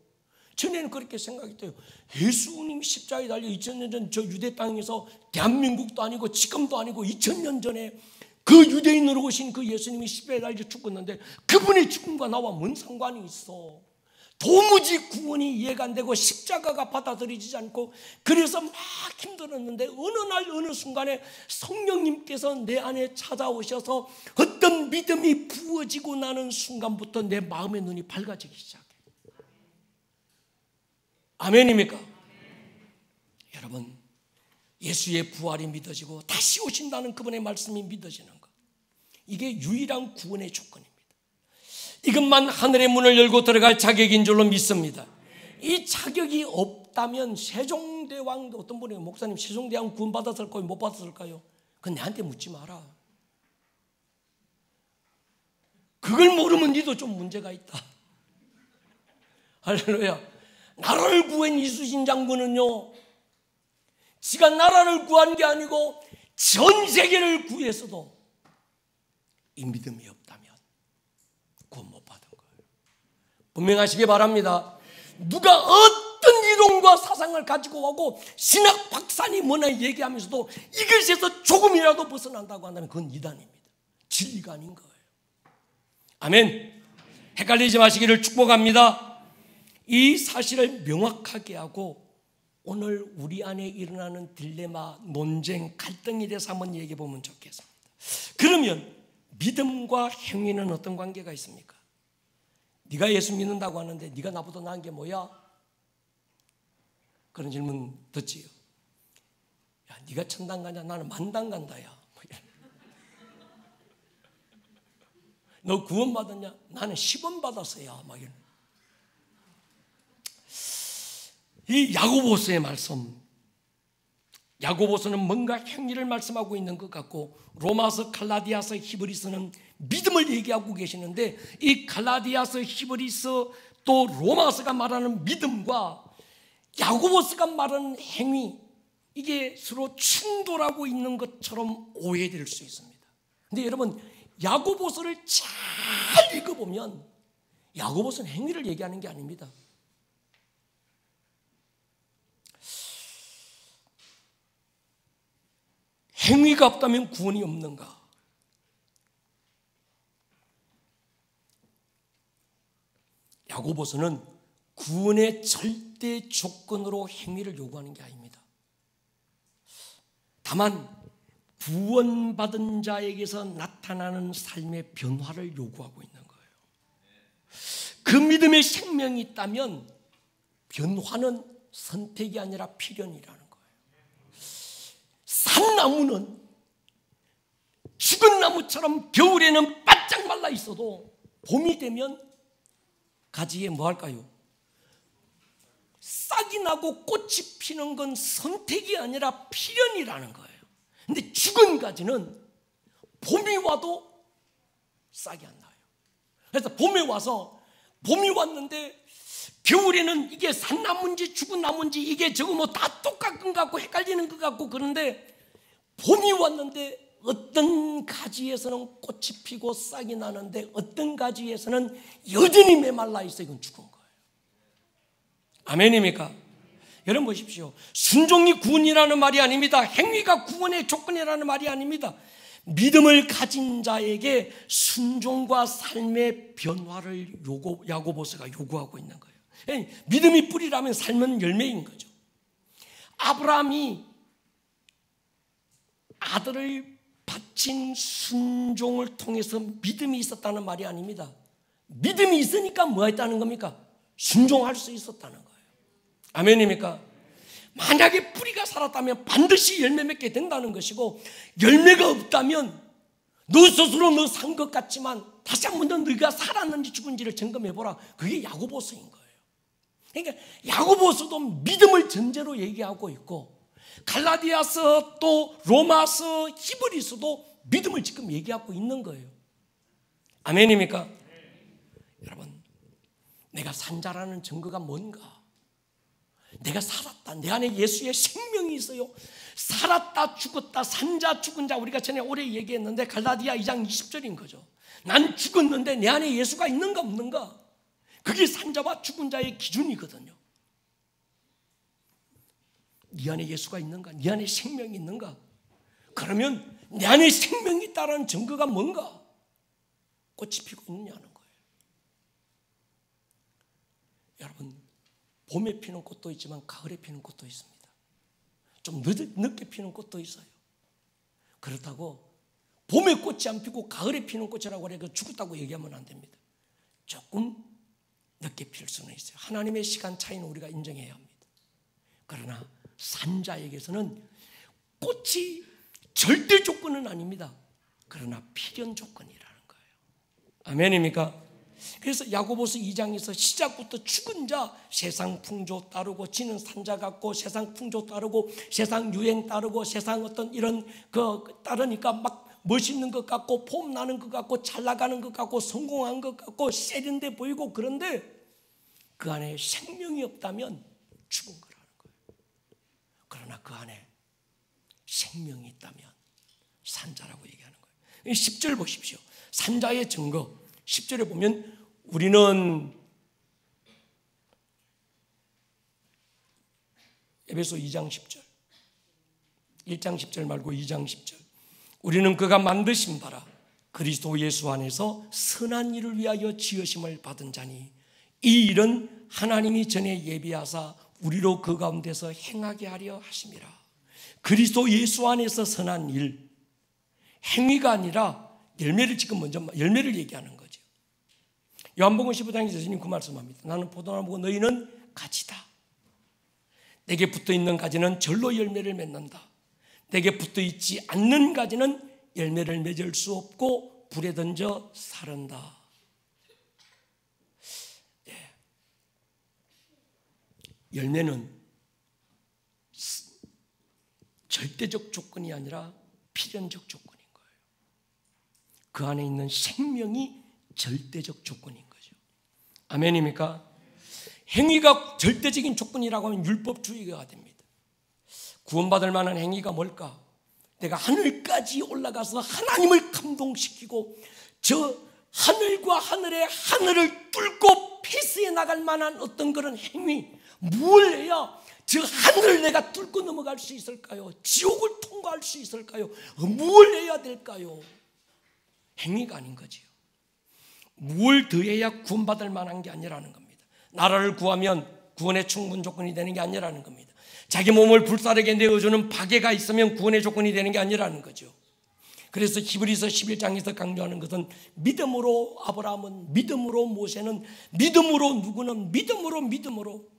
전에는 그렇게 생각했대요. 예수님이 십자가에 달려 2000년 전 저 유대 땅에서, 대한민국도 아니고 지금도 아니고 2000년 전에 그 유대인으로 오신 그 예수님이 십자가에 달려 죽었는데 그분의 죽음과 나와 뭔 상관이 있어. 도무지 구원이 이해가 안 되고 십자가가 받아들이지 않고 그래서 막 힘들었는데 어느 날 어느 순간에 성령님께서 내 안에 찾아오셔서 어떤 믿음이 부어지고 나는 순간부터 내 마음의 눈이 밝아지기 시작해. 아멘입니까? 여러분, 예수의 부활이 믿어지고 다시 오신다는 그분의 말씀이 믿어지는 것, 이게 유일한 구원의 조건입니다. 이것만 하늘의 문을 열고 들어갈 자격인 줄로 믿습니다. 이 자격이 없다면 세종대왕도, 어떤 분이 목사님 세종대왕 구원 받았을까요? 못 받았을까요? 그건 내한테 묻지 마라. 그걸 모르면 니도 좀 문제가 있다. 할렐루야. 나라를 구한 이순신 장군은요, 지가 나라를 구한 게 아니고 전 세계를 구해서도 이 믿음이 없다면 구원 못 받은 거예요. 분명하시기 바랍니다. 누가 어떤 이론과 사상을 가지고 오고 신학 박사니 뭐나 얘기하면서도 이것에서 조금이라도 벗어난다고 한다면 그건 이단입니다. 진리가 아닌 거예요. 아멘. 헷갈리지 마시기를 축복합니다. 이 사실을 명확하게 하고 오늘 우리 안에 일어나는 딜레마, 논쟁, 갈등에 대해서 한번 얘기해 보면 좋겠습니다. 그러면 믿음과 행위는 어떤 관계가 있습니까? 네가 예수 믿는다고 하는데 네가 나보다 나은 게 뭐야? 그런 질문 듣지요. 야, 네가 천당 가냐? 나는 만당 간다야. 너 구원 받았냐? 나는 10원 받았어야. 막 이런. 이 야고보서의 말씀, 야고보서는 뭔가 행위를 말씀하고 있는 것 같고 로마서, 갈라디아서, 히브리서는 믿음을 얘기하고 계시는데 이 갈라디아서, 히브리서 또 로마서가 말하는 믿음과 야고보서가 말하는 행위, 이게 서로 충돌하고 있는 것처럼 오해될 수 있습니다. 근데 여러분, 야고보서를 잘 읽어보면 야고보서는 행위를 얘기하는 게 아닙니다. 행위가 없다면 구원이 없는가? 야고보서는 구원의 절대 조건으로 행위를 요구하는 게 아닙니다. 다만 구원받은 자에게서 나타나는 삶의 변화를 요구하고 있는 거예요. 그 믿음의 생명이 있다면 변화는 선택이 아니라 필연이라는 거예요. 산나무는 죽은 나무처럼 겨울에는 바짝 말라 있어도 봄이 되면 가지에 뭐 할까요? 싹이 나고 꽃이 피는 건 선택이 아니라 필연이라는 거예요. 근데 죽은 가지는 봄이 와도 싹이 안 나요. 그래서 봄에 와서 봄이 왔는데 겨울에는 이게 산나무인지 죽은 나무인지 이게 저거 뭐 다 똑같은 것 같고 헷갈리는 것 같고 그런데 봄이 왔는데 어떤 가지에서는 꽃이 피고 싹이 나는데 어떤 가지에서는 여전히 메말라 있어. 이건 죽은 거예요. 아멘입니까? 여러분 보십시오. 순종이 구원이라는 말이 아닙니다. 행위가 구원의 조건이라는 말이 아닙니다. 믿음을 가진 자에게 순종과 삶의 변화를 야고보서가 요구하고 있는 거예요. 믿음이 뿌리라면 삶은 열매인 거죠. 아브라함이 아들을 바친 순종을 통해서 믿음이 있었다는 말이 아닙니다. 믿음이 있으니까 뭐 했다는 겁니까? 순종할 수 있었다는 거예요. 아멘입니까? 만약에 뿌리가 살았다면 반드시 열매 맺게 된다는 것이고 열매가 없다면 너 스스로 너 산 것 같지만 다시 한 번 더 너가 살았는지 죽은지를 점검해보라. 그게 야고보서인 거예요. 그러니까 야고보서도 믿음을 전제로 얘기하고 있고 갈라디아서 또 로마서 히브리서도 믿음을 지금 얘기하고 있는 거예요. 아멘입니까? 여러분, 내가 산 자라는 증거가 뭔가? 내가 살았다. 내 안에 예수의 생명이 있어요. 살았다, 죽었다, 산 자, 죽은 자. 우리가 전에 오래 얘기했는데 갈라디아 2장 20절인 거죠. 난 죽었는데 내 안에 예수가 있는가 없는가? 그게 산 자와 죽은 자의 기준이거든요. 네 안에 예수가 있는가? 네 안에 생명이 있는가? 그러면 내 안에 생명이 있다는 증거가 뭔가? 꽃이 피고 있느냐는 거예요. 여러분, 봄에 피는 꽃도 있지만 가을에 피는 꽃도 있습니다. 좀 늦게 피는 꽃도 있어요. 그렇다고 봄에 꽃이 안 피고 가을에 피는 꽃이라고 해서 죽었다고 얘기하면 안 됩니다. 조금 늦게 필 수는 있어요. 하나님의 시간 차이는 우리가 인정해야 합니다. 그러나 산자에게서는 꽃이 절대 조건은 아닙니다. 그러나 필연 조건이라는 거예요. 아멘입니까? 그래서 야고보서 2장에서 시작부터 죽은 자 세상 풍조 따르고 지는 산자 같고 세상 풍조 따르고 세상 유행 따르고 세상 어떤 이런 거 따르니까 막 멋있는 것 같고 폼 나는 것 같고 잘 나가는 것 같고 성공한 것 같고 세련돼 보이고, 그런데 그 안에 생명이 없다면 죽은 거라는 거예요. 그러나 그 안에 생명이 있다면 산자라고 얘기하는 거예요. 10절 보십시오. 산자의 증거. 10절에 보면 우리는 에베소 2장 10절, 1장 10절 말고 2장 10절. 우리는 그가 만드신 바라 그리스도 예수 안에서 선한 일을 위하여 지으심을 받은 자니 이 일은 하나님이 전에 예비하사 우리로 그 가운데서 행하게 하려 하심이라. 그리스도 예수 안에서 선한 일, 행위가 아니라 열매를, 지금 먼저 열매를 얘기하는 거죠. 요한복음 15장에 예수님 그 말씀합니다. 나는 포도나무고 너희는 가지다. 내게 붙어있는 가지는 절로 열매를 맺는다. 내게 붙어있지 않는 가지는 열매를 맺을 수 없고 불에 던져 사른다. 열매는 절대적 조건이 아니라 필연적 조건인 거예요. 그 안에 있는 생명이 절대적 조건인 거죠. 아멘입니까? 행위가 절대적인 조건이라고 하면 율법주의가 됩니다. 구원받을 만한 행위가 뭘까? 내가 하늘까지 올라가서 하나님을 감동시키고 저 하늘과 하늘의 하늘을 뚫고 패스해 나갈 만한 어떤 그런 행위, 뭘 해야 저 하늘을 내가 뚫고 넘어갈 수 있을까요? 지옥을 통과할 수 있을까요? 뭘 해야 될까요? 행위가 아닌 거지요. 뭘 더해야 구원받을 만한 게 아니라는 겁니다. 나라를 구하면 구원의 충분 조건이 되는 게 아니라는 겁니다. 자기 몸을 불사르게 내어주는 박애가 있으면 구원의 조건이 되는 게 아니라는 거죠. 그래서 히브리서 11장에서 강조하는 것은 믿음으로 아브라함은, 믿음으로 모세는, 믿음으로 누구는, 믿음으로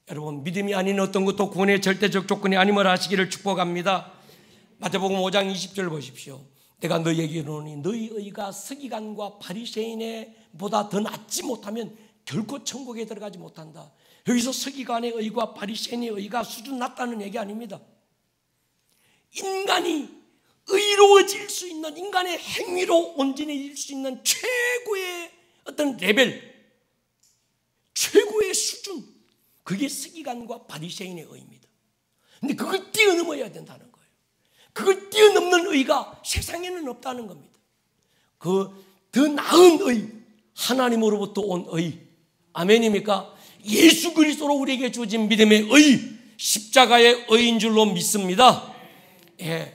여러분, 믿음이 아닌 어떤 것도 구원의 절대적 조건이 아님을 아시기를 축복합니다. 마태복음 5장 20절 보십시오. 내가 너희에게 이르노니 너희 의가 서기관과 바리새인의 보다 더 낫지 못하면 결코 천국에 들어가지 못한다. 여기서 서기관의 의와 바리새인의 의가 수준 낮다는 얘기 아닙니다. 인간이 의로워질 수 있는, 인간의 행위로 온전해질 수 있는 최고의 어떤 레벨, 최고의 수준, 그게 서기관과 바리새인의 의입니다. 근데 그걸 뛰어넘어야 된다는 거예요. 그걸 뛰어넘는 의가 세상에는 없다는 겁니다. 그 더 나은 의, 하나님으로부터 온 의, 아멘입니까? 예수 그리스도로 우리에게 주어진 믿음의 의, 십자가의 의인 줄로 믿습니다. 예.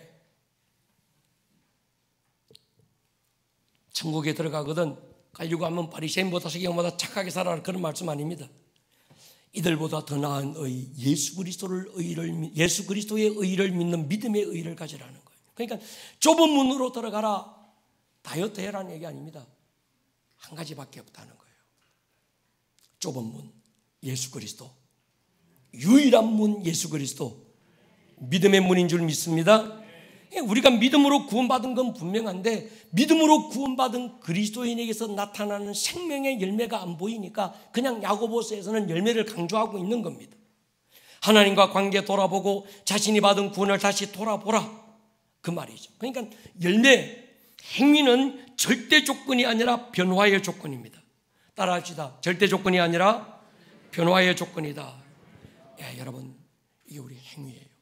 천국에 들어가거든 가려고 하면 바리새인보다 서기관보다 착하게 살아라, 그런 말씀 아닙니다. 이들보다 더 나은 의, 예수 그리스도의 의를 믿는 믿음의 의를 가지라는 거예요. 그러니까 좁은 문으로 들어가라, 다이어트 해라는 얘기 아닙니다. 한 가지밖에 없다는 거예요. 좁은 문, 예수 그리스도. 유일한 문, 예수 그리스도. 믿음의 문인 줄 믿습니다. 우리가 믿음으로 구원받은 건 분명한데 믿음으로 구원받은 그리스도인에게서 나타나는 생명의 열매가 안 보이니까 그냥 야고보서에서는 열매를 강조하고 있는 겁니다. 하나님과 관계 돌아보고 자신이 받은 구원을 다시 돌아보라, 그 말이죠. 그러니까 열매, 행위는 절대 조건이 아니라 변화의 조건입니다. 따라합시다. 절대 조건이 아니라 변화의 조건이다. 예, 여러분, 이게 우리 행위예요.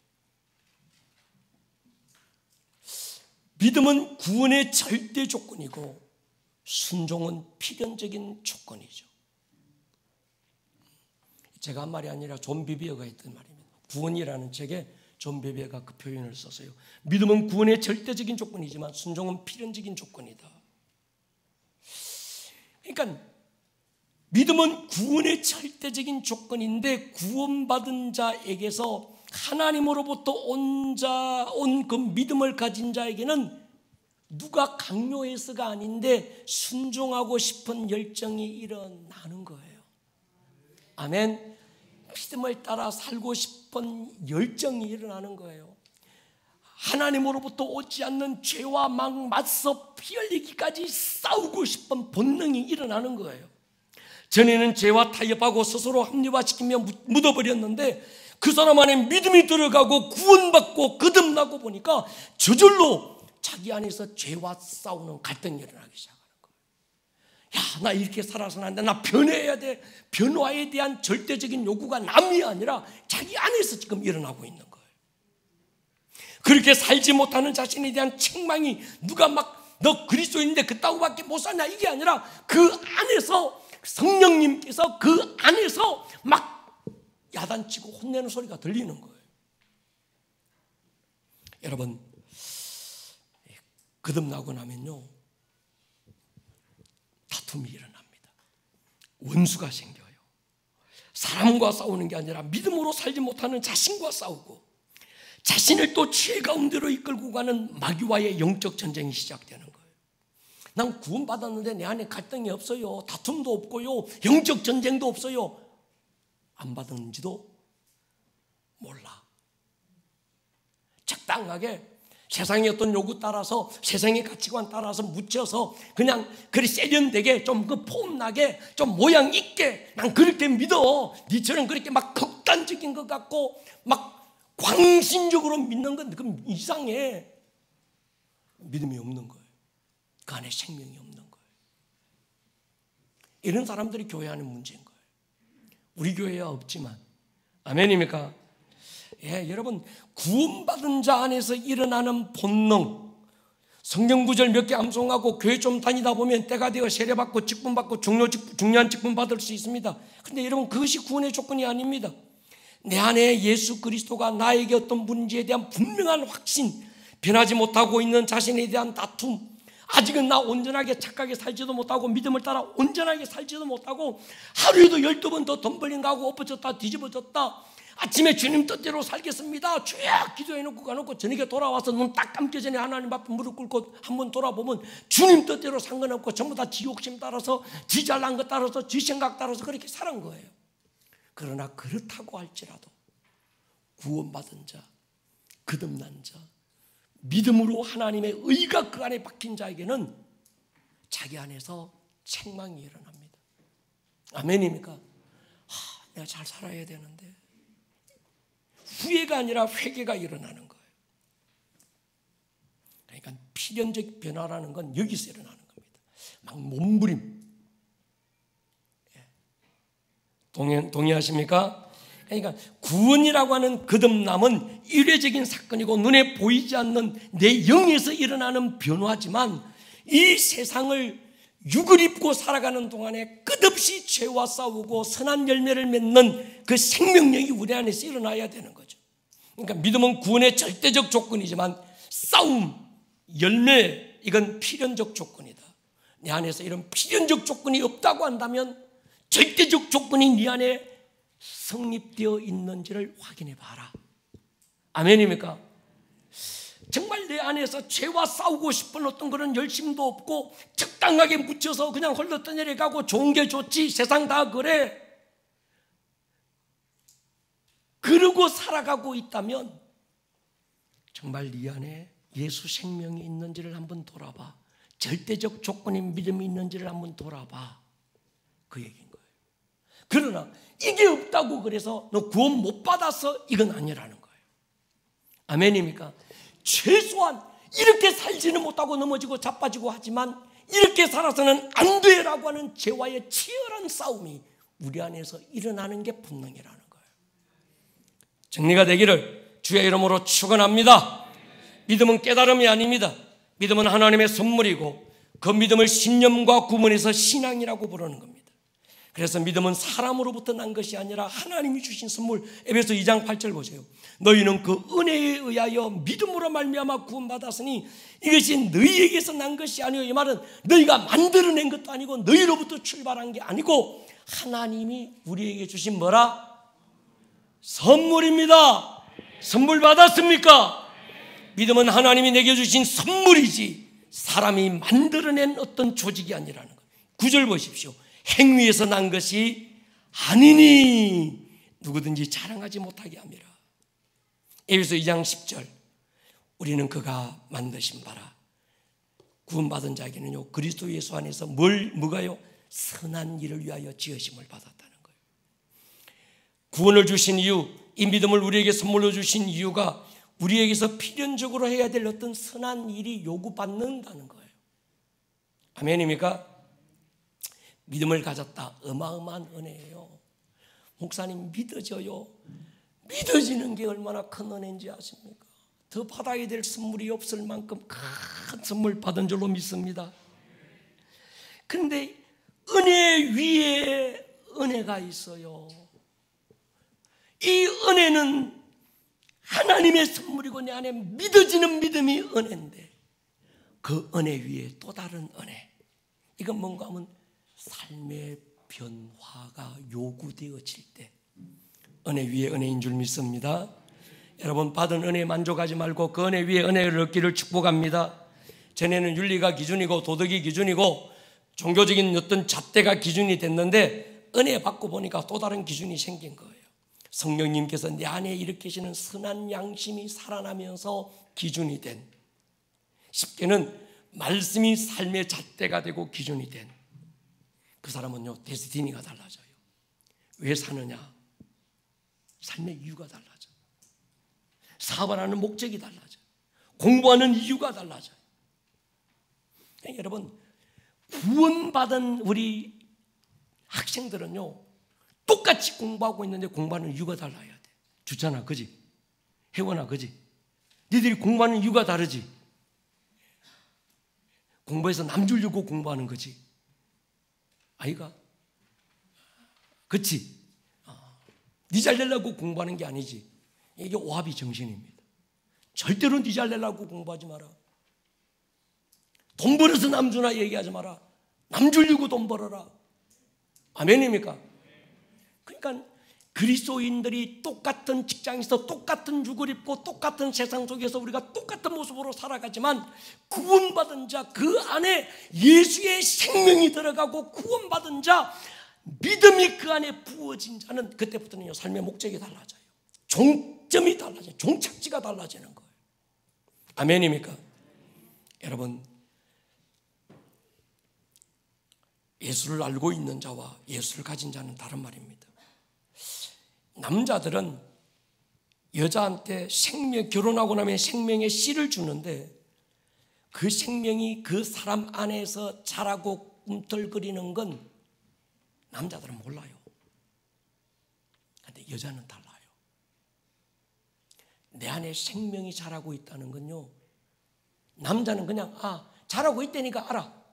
믿음은 구원의 절대 조건이고 순종은 필연적인 조건이죠. 제가 한 말이 아니라 존 비비어가 했던 말입니다. 구원이라는 책에 존 비비어가 그 표현을 썼어요. 믿음은 구원의 절대적인 조건이지만 순종은 필연적인 조건이다. 그러니까 믿음은 구원의 절대적인 조건인데 구원받은 자에게서 하나님으로부터 온 그 믿음을 가진 자에게는 누가 강요해서가 아닌데 순종하고 싶은 열정이 일어나는 거예요. 아멘. 믿음을 따라 살고 싶은 열정이 일어나는 거예요. 하나님으로부터 오지 않는 죄와 막 맞서 피 흘리기까지 싸우고 싶은 본능이 일어나는 거예요. 전에는 죄와 타협하고 스스로 합리화시키며 묻어버렸는데 그 사람 안에 믿음이 들어가고 구원받고 거듭나고 보니까 저절로 자기 안에서 죄와 싸우는 갈등이 일어나기 시작하는 거예요. 야, 나 이렇게 살아서는 안 돼. 나 변해야 돼. 변화에 대한 절대적인 요구가 남이 아니라 자기 안에서 지금 일어나고 있는 거예요. 그렇게 살지 못하는 자신에 대한 책망이 누가 막 너 그리스도인인데 그따구밖에 못 사냐 이게 아니라 그 안에서 성령님께서 그 안에서 막 야단치고 혼내는 소리가 들리는 거예요. 여러분, 거듭나고 나면요 다툼이 일어납니다. 원수가 생겨요. 사람과 싸우는 게 아니라 믿음으로 살지 못하는 자신과 싸우고 자신을 또 죄 가운데로 이끌고 가는 마귀와의 영적 전쟁이 시작되는 거예요. 난 구원받았는데 내 안에 갈등이 없어요. 다툼도 없고요. 영적 전쟁도 없어요. 안 받았는지도 몰라. 적당하게 세상의 어떤 요구 따라서 세상의 가치관 따라서 묻혀서 그냥 그리 세련되게 좀 그 폼나게 좀 모양 있게 난 그렇게 믿어. 니처럼 그렇게 막 극단적인 것 같고 막 광신적으로 믿는 건 그럼 이상해. 믿음이 없는 거예요. 그 안에 생명이 없는 거예요. 이런 사람들이 교회 안에 문제인 거예요. 우리 교회야 없지만. 아멘입니까? 예, 여러분, 구원받은 자 안에서 일어나는 본능, 성경 구절 몇 개 암송하고 교회 좀 다니다 보면 때가 되어 세례받고 직분받고 중요한 직분 받을 수 있습니다. 근데 여러분, 그것이 구원의 조건이 아닙니다. 내 안에 예수 그리스도가 나에게 어떤 문제에 대한 분명한 확신, 변하지 못하고 있는 자신에 대한 다툼, 아직은 나 온전하게 착하게 살지도 못하고 믿음을 따라 온전하게 살지도 못하고 하루에도 12번 더 덤블링 가고 엎어졌다 뒤집어졌다, 아침에 주님 뜻대로 살겠습니다 쫙 기도해놓고 가놓고 저녁에 돌아와서 눈 딱 감기 전에 하나님 앞에 무릎 꿇고 한번 돌아보면 주님 뜻대로 상관없고 전부 다 지 욕심 따라서 지 잘난 것 따라서 지 생각 따라서 그렇게 사는 거예요. 그러나 그렇다고 할지라도 구원받은 자, 거듭난 자, 믿음으로 하나님의 의가 그 안에 박힌 자에게는 자기 안에서 책망이 일어납니다. 아멘입니까? 내가 잘 살아야 되는데. 후회가 아니라 회개가 일어나는 거예요. 그러니까 필연적 변화라는 건 여기서 일어나는 겁니다. 막 몸부림. 동의하십니까? 그러니까 구원이라고 하는 거듭남은 일회적인 사건이고 눈에 보이지 않는 내 영에서 일어나는 변화지만 이 세상을 육을 입고 살아가는 동안에 끝없이 죄와 싸우고 선한 열매를 맺는 그 생명력이 우리 안에서 일어나야 되는 거죠. 그러니까 믿음은 구원의 절대적 조건이지만 싸움, 열매, 이건 필연적 조건이다. 내 안에서 이런 필연적 조건이 없다고 한다면 절대적 조건이 네 안에 성립되어 있는지를 확인해 봐라. 아멘입니까? 정말 내 안에서 죄와 싸우고 싶은 어떤 그런 열심도 없고 적당하게 묻혀서 그냥 흘러떠내려 가고 좋은 게 좋지 세상 다 그래 그러고 살아가고 있다면 정말 네 안에 예수 생명이 있는지를 한번 돌아봐. 절대적 조건인 믿음이 있는지를 한번 돌아봐. 그 얘기인 거예요. 그러나 이게 없다고 그래서 너 구원 못 받아서 이건 아니라는 거예요. 아멘입니까? 최소한 이렇게 살지는 못하고 넘어지고 자빠지고 하지만 이렇게 살아서는 안 돼라고 하는 죄와의 치열한 싸움이 우리 안에서 일어나는 게 본능이라는 거예요. 정리가 되기를 주의 이름으로 축원합니다. 믿음은 깨달음이 아닙니다. 믿음은 하나님의 선물이고 그 믿음을 신념과 구분해서 신앙이라고 부르는 겁니다. 그래서 믿음은 사람으로부터 난 것이 아니라 하나님이 주신 선물. 에베소 2장 8절 보세요. 너희는 그 은혜에 의하여 믿음으로 말미암아 구원받았으니 이것이 너희에게서 난 것이 아니요. 이 말은 너희가 만들어낸 것도 아니고 너희로부터 출발한 게 아니고 하나님이 우리에게 주신 뭐라? 선물입니다. 선물 받았습니까? 믿음은 하나님이 내게 주신 선물이지 사람이 만들어낸 어떤 조직이 아니라는 거예요. 9절 보십시오. 행위에서 난 것이 아니니 누구든지 자랑하지 못하게 함이라. 에베소 2장 10절 우리는 그가 만드신 바라 구원받은 자에게는요 그리스도 예수 안에서 뭐가요? 선한 일을 위하여 지으심을 받았다는 거예요. 구원을 주신 이유, 이 믿음을 우리에게 선물로 주신 이유가 우리에게서 필연적으로 해야 될 어떤 선한 일이 요구받는다는 거예요. 아멘입니까? 믿음을 가졌다. 어마어마한 은혜예요. 목사님 믿어져요. 믿어지는 게 얼마나 큰 은혜인지 아십니까? 더 받아야 될 선물이 없을 만큼 큰 선물 받은 줄로 믿습니다. 그런데 은혜 위에 은혜가 있어요. 이 은혜는 하나님의 선물이고 내 안에 믿어지는 믿음이 은혜인데 그 은혜 위에 또 다른 은혜. 이건 뭔가 하면 삶의 변화가 요구되어질 때 은혜 위에 은혜인 줄 믿습니다. 여러분, 받은 은혜에 만족하지 말고 그 은혜 위에 은혜를 얻기를 축복합니다. 전에는 윤리가 기준이고 도덕이 기준이고 종교적인 어떤 잣대가 기준이 됐는데 은혜 받고 보니까 또 다른 기준이 생긴 거예요. 성령님께서 내 안에 일으키시는 선한 양심이 살아나면서 기준이 된, 쉽게는 말씀이 삶의 잣대가 되고 기준이 된 그 사람은요, 데스티니가 달라져요. 왜 사느냐? 삶의 이유가 달라져요. 사업하는 목적이 달라져요. 공부하는 이유가 달라져요. 여러분, 구원받은 우리 학생들은요, 똑같이 공부하고 있는데 공부하는 이유가 달라야 돼. 주찬아, 그지? 혜원아, 그지? 니들이 공부하는 이유가 다르지? 공부해서 남 주려고 공부하는 거지. 아이가? 그치? 니 잘 되려고 공부하는 게 아니지. 이게 오합이 정신입니다. 절대로 니 잘 되려고 공부하지 마라. 돈 벌어서 남 주나 얘기하지 마라. 남 주려고 돈 벌어라. 아멘입니까? 그러니까 그리스도인들이 똑같은 직장에서 똑같은 죽을 입고 똑같은 세상 속에서 우리가 똑같은 모습으로 살아가지만 구원받은 자, 그 안에 예수의 생명이 들어가고 구원받은 자, 믿음이 그 안에 부어진 자는 그때부터는 삶의 목적이 달라져요. 종점이 달라져요. 종착지가 달라지는 거예요. 아멘입니까? 여러분, 예수를 알고 있는 자와 예수를 가진 자는 다른 말입니다. 남자들은 여자한테 결혼하고 나면 생명의 씨를 주는데 그 생명이 그 사람 안에서 자라고 꿈틀거리는 건 남자들은 몰라요. 그런데 여자는 달라요. 내 안에 생명이 자라고 있다는 건요, 남자는 그냥 자라고 있다니까 알아.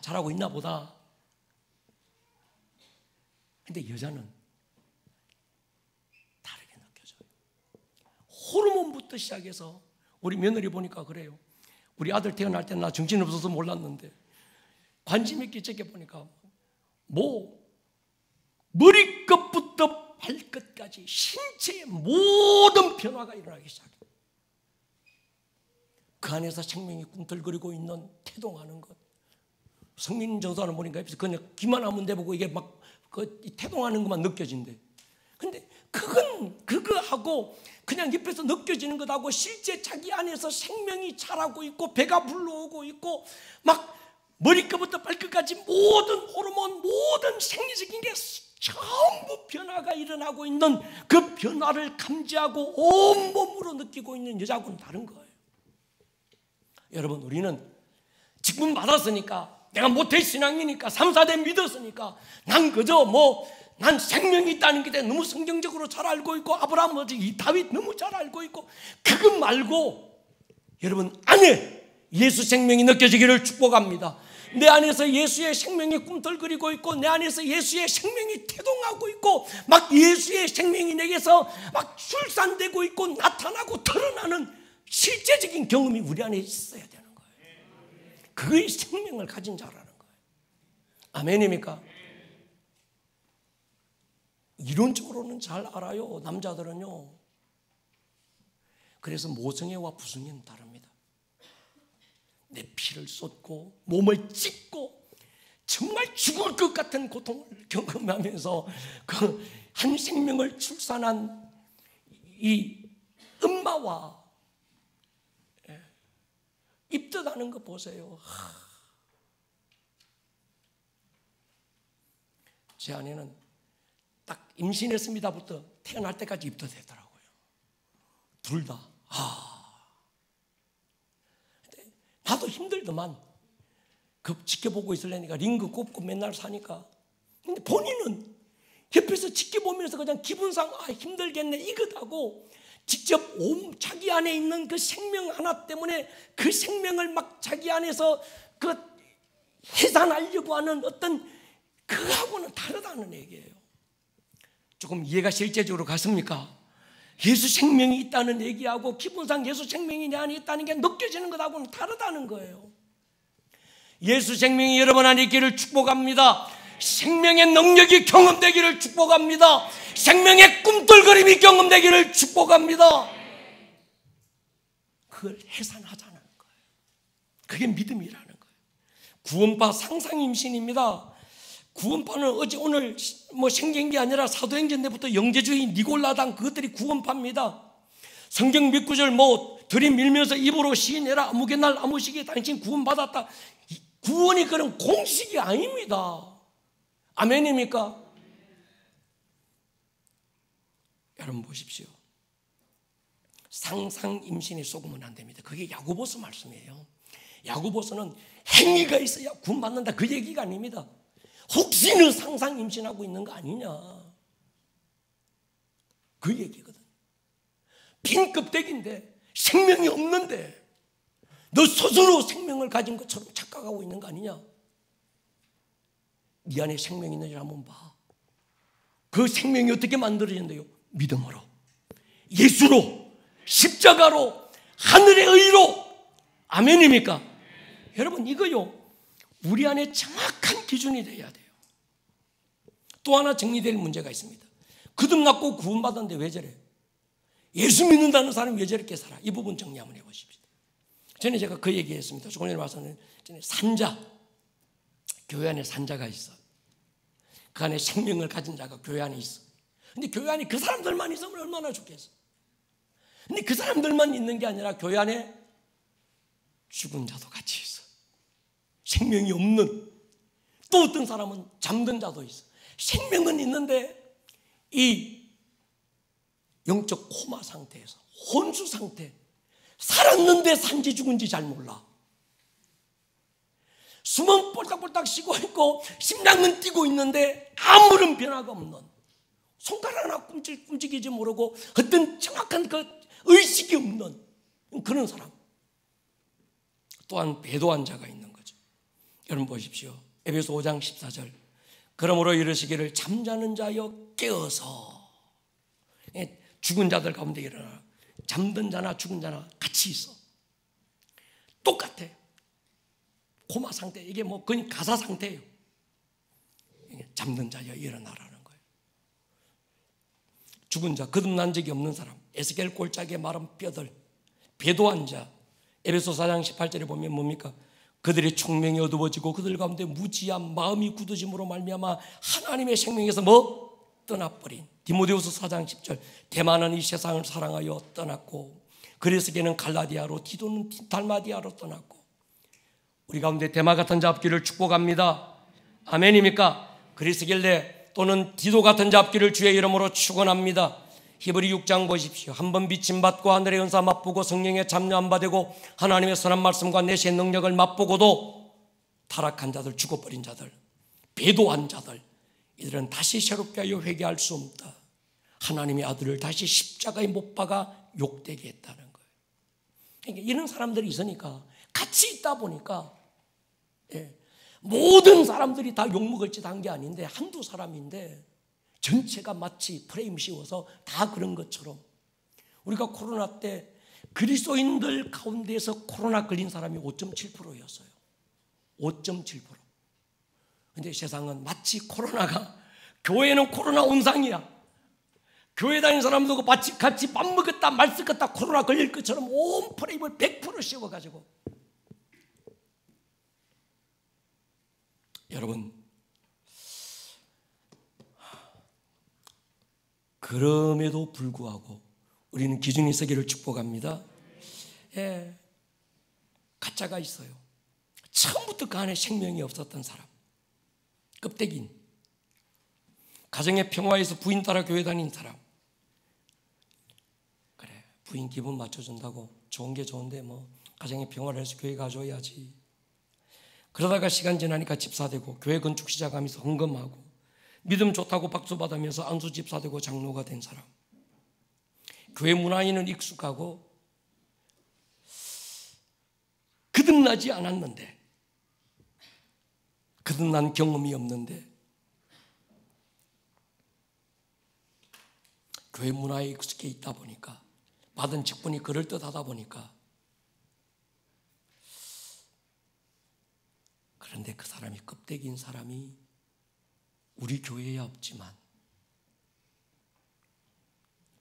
자라고 있나 보다. 근데 여자는 다르게 느껴져요. 호르몬부터 시작해서 우리 며느리 보니까 그래요. 우리 아들 태어날 때는 나 정신없어서 몰랐는데 관심 있게 지켜보니까 머리끝부터 발끝까지 신체의 모든 변화가 일어나기 시작해요. 그 안에서 생명이 꿈틀거리고 있는 태동하는 것. 성민 전도하는 보니까 옆에서 그냥 귀만 하면 돼보고 이게 막 태동하는 것만 느껴진대. 근데 그거하고 그냥 옆에서 느껴지는 것하고 실제 자기 안에서 생명이 자라고 있고 배가 불러오고 있고 막 머리끝부터 발끝까지 모든 호르몬, 모든 생리적인 게 전부 변화가 일어나고 있는 그 변화를 감지하고 온몸으로 느끼고 있는 여자하고는 다른 거예요. 여러분, 우리는 직분 받았으니까, 내가 모태 신앙이니까, 3, 4대 믿었으니까 난 그저 난 생명이 있다는 게 너무 성경적으로 잘 알고 있고 아브라함 이 다윗 너무 잘 알고 있고, 그것 말고 여러분 안에 예수 생명이 느껴지기를 축복합니다. 내 안에서 예수의 생명이 꿈틀거리고 있고 내 안에서 예수의 생명이 태동하고 있고 막 예수의 생명이 내게서 막 출산되고 있고 나타나고 드러나는 실제적인 경험이 우리 안에 있어야 되는 거예요. 그의 생명을 가진 자라는 거예요. 아멘입니까? 이론적으로는 잘 알아요. 남자들은요. 그래서 모성애와 부성애는 다릅니다. 내 피를 쏟고 몸을 찢고 정말 죽을 것 같은 고통을 경험하면서 그 한 생명을 출산한 이 엄마와 입덧하는 거 보세요. 제 아내는 딱 임신했습니다부터 태어날 때까지 입덧했더라고요. 둘 다. 나도 힘들더만. 지켜보고 있으려니까 링크 꼽고 맨날 사니까. 근데 본인은 옆에서 지켜보면서 그냥 기분상 힘들겠네 이것하고 직접 자기 안에 있는 그 생명 하나 때문에 그 생명을 막 자기 안에서 그 해산하려고 하는 어떤 그하고는 다르다는 얘기예요. 조금 이해가 실제적으로 갔습니까? 예수 생명이 있다는 얘기하고 기분상 예수 생명이 내 안에 있다는 게 느껴지는 것하고는 다르다는 거예요. 예수 생명이 여러분 안에 있기를 축복합니다. 생명의 능력이 경험되기를 축복합니다. 생명의 꿈틀거림이 경험되기를 축복합니다. 그걸 해산하자는 거예요. 그게 믿음이라는 거예요. 구원파 상상임신입니다. 구원파는 오늘 생긴 게 아니라 사도행전 때부터 영재주의 니골라당 그것들이 구원파입니다. 성경 몇 구절 들이밀면서 입으로 시인해라 아무개날 아무시기에 당신 구원받았다. 구원이 그런 공식이 아닙니다. 아멘입니까? 여러분 보십시오. 상상 임신에 속으면 안 됩니다. 그게 야고보서 말씀이에요. 야고보서는 행위가 있어야 구원받는다 그 얘기가 아닙니다. 혹시 너 상상 임신하고 있는 거 아니냐 그 얘기거든. 빈 껍데기인데 생명이 없는데 너 스스로 생명을 가진 것처럼 착각하고 있는 거 아니냐. 네 안에 생명이 있는지 한번 봐. 그 생명이 어떻게 만들어진대요? 믿음으로, 예수로, 십자가로, 하늘의 의로. 아멘입니까? 여러분 이거요 우리 안에 정확한 기준이 돼야 돼요. 또 하나 정리될 문제가 있습니다. 거듭났고 구원받았는데 왜 저래? 예수 믿는다는 사람이 왜 저렇게 살아? 이 부분 정리 한번 해보십시오. 전에 제가 그 얘기했습니다. 조금 전에 와서는 산자, 교회 안에 산자가 있어. 그 안에 생명을 가진 자가 교회 안에 있어. 근데 교회 안에 그 사람들만 있으면 얼마나 좋겠어. 근데 그 사람들만 있는 게 아니라 교회 안에 죽은 자도 같이 있어. 생명이 없는. 또 어떤 사람은 잠든 자도 있어. 생명은 있는데 이 영적 코마 상태에서 혼수 상태, 살았는데 산지 죽은지 잘 몰라. 숨은 꼴딱꼴딱 쉬고 있고 심장은 뛰고 있는데 아무런 변화가 없는, 손가락 하나 움직이지 모르고 어떤 정확한 그 의식이 없는 그런 사람. 또한 배도한 자가 있는 거죠. 여러분 보십시오. 에베소 5장 14절. 그러므로 이르시기를 잠자는 자여 깨어서. 죽은 자들 가운데 일어나. 잠든 자나 죽은 자나 같이 있어. 똑같아. 코마 상태. 이게 그냥 가사 상태예요. 잠든 자여 일어나라는 거예요. 죽은 자, 거듭난 적이 없는 사람, 에스겔 골짜기에 마른 뼈들, 배도한 자. 에베소 4장 18절에 보면 뭡니까? 그들의 총명이 어두워지고 그들 가운데 무지한 마음이 굳어짐으로 말미암아 하나님의 생명에서 떠나버린. 디모데후서 4장 10절. 대만은 이 세상을 사랑하여 떠났고 그리스게는 갈라디아로, 디도는 달마디아로 떠났고. 우리 가운데 대마 같은 자 없기를 축복합니다. 아멘입니까? 그리스길래 또는 디도 같은 자 없기를 주의 이름으로 축원합니다. 히브리 6장 보십시오. 한번 비침받고 하늘의 은사 맛보고 성령의 참여 안 받고 하나님의 선한 말씀과 내시의 능력을 맛보고도 타락한 자들, 죽어버린 자들, 배도한 자들, 이들은 다시 새롭게 하여 회개할 수 없다. 하나님의 아들을 다시 십자가에 못 박아 욕되게 했다는 거예요. 그러니까 이런 사람들이 있으니까 같이 있다 보니까 모든 사람들이 다 욕먹을 짓 한 게 아닌데 한두 사람인데 전체가 마치 프레임 씌워서 다 그런 것처럼. 우리가 코로나 때 그리스도인들 가운데에서 코로나 걸린 사람이 5.7%였어요. 5.7%. 근데 세상은 마치 코로나가, 교회는 코로나 온상이야. 교회 다니는 사람도 마치 같이 밥 먹었다 말 섞었다 코로나 걸릴 것처럼 온 프레임을 100% 씌워가지고. 여러분, 그럼에도 불구하고 우리는 기준이 서기를 축복합니다. 가짜가 있어요. 처음부터 그 안에 생명이 없었던 사람, 껍데기인, 가정의 평화에서 부인 따라 교회 다닌 사람. 그래, 부인 기분 맞춰준다고 좋은 게 좋은데 뭐 가정의 평화를 해서 교회 가줘야지. 그러다가 시간 지나니까 집사되고 교회 건축 시작하면서 헌금하고 믿음 좋다고 박수 받으면서 안수 집사되고 장로가 된 사람. 교회 문화에는 익숙하고 거듭나지 않았는데, 거듭난 경험이 없는데 교회 문화에 익숙해 있다 보니까, 받은 직분이 그럴듯하다 보니까, 그런데 그 사람이 껍데기인 사람이 우리 교회에 없지만,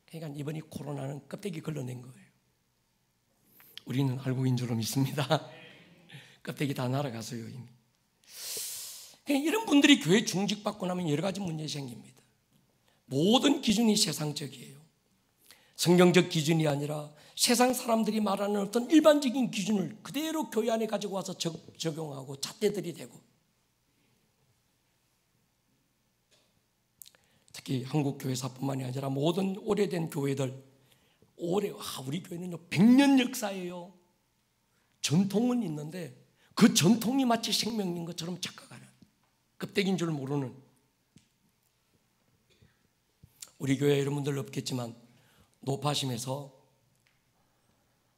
그러니까 이번이 코로나는 껍데기 걸러낸 거예요. 우리는 알고 있는 줄 믿습니다. 껍데기 다 날아가서요 이미. 이런 분들이 교회 중직받고 나면 여러 가지 문제 생깁니다. 모든 기준이 세상적이에요. 성경적 기준이 아니라 세상 사람들이 말하는 어떤 일반적인 기준을 그대로 교회 안에 가지고 와서 적용하고 잣대들이 되고, 특히 한국 교회사뿐만이 아니라 모든 오래된 교회들, 우리 교회는요 100년 역사예요. 전통은 있는데 그 전통이 마치 생명인 것처럼 착각하는, 껍데기인 줄 모르는, 우리 교회 여러분들 없겠지만 노파심에서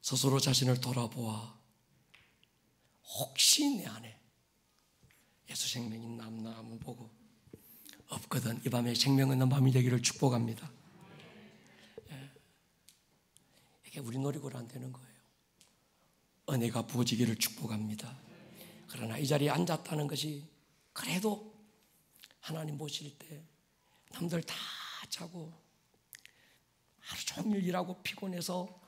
스스로 자신을 돌아보아 혹시 내 안에 예수 생명이 남나 한번 보고, 없거든. 이 밤에 생명 있는 밤이 되기를 축복합니다. 이게 우리 노력으로 안 되는 거예요. 은혜가 부어지기를 축복합니다. 그러나 이 자리에 앉았다는 것이 그래도 하나님 보실 때 남들 다 자고 하루 종일 일하고 피곤해서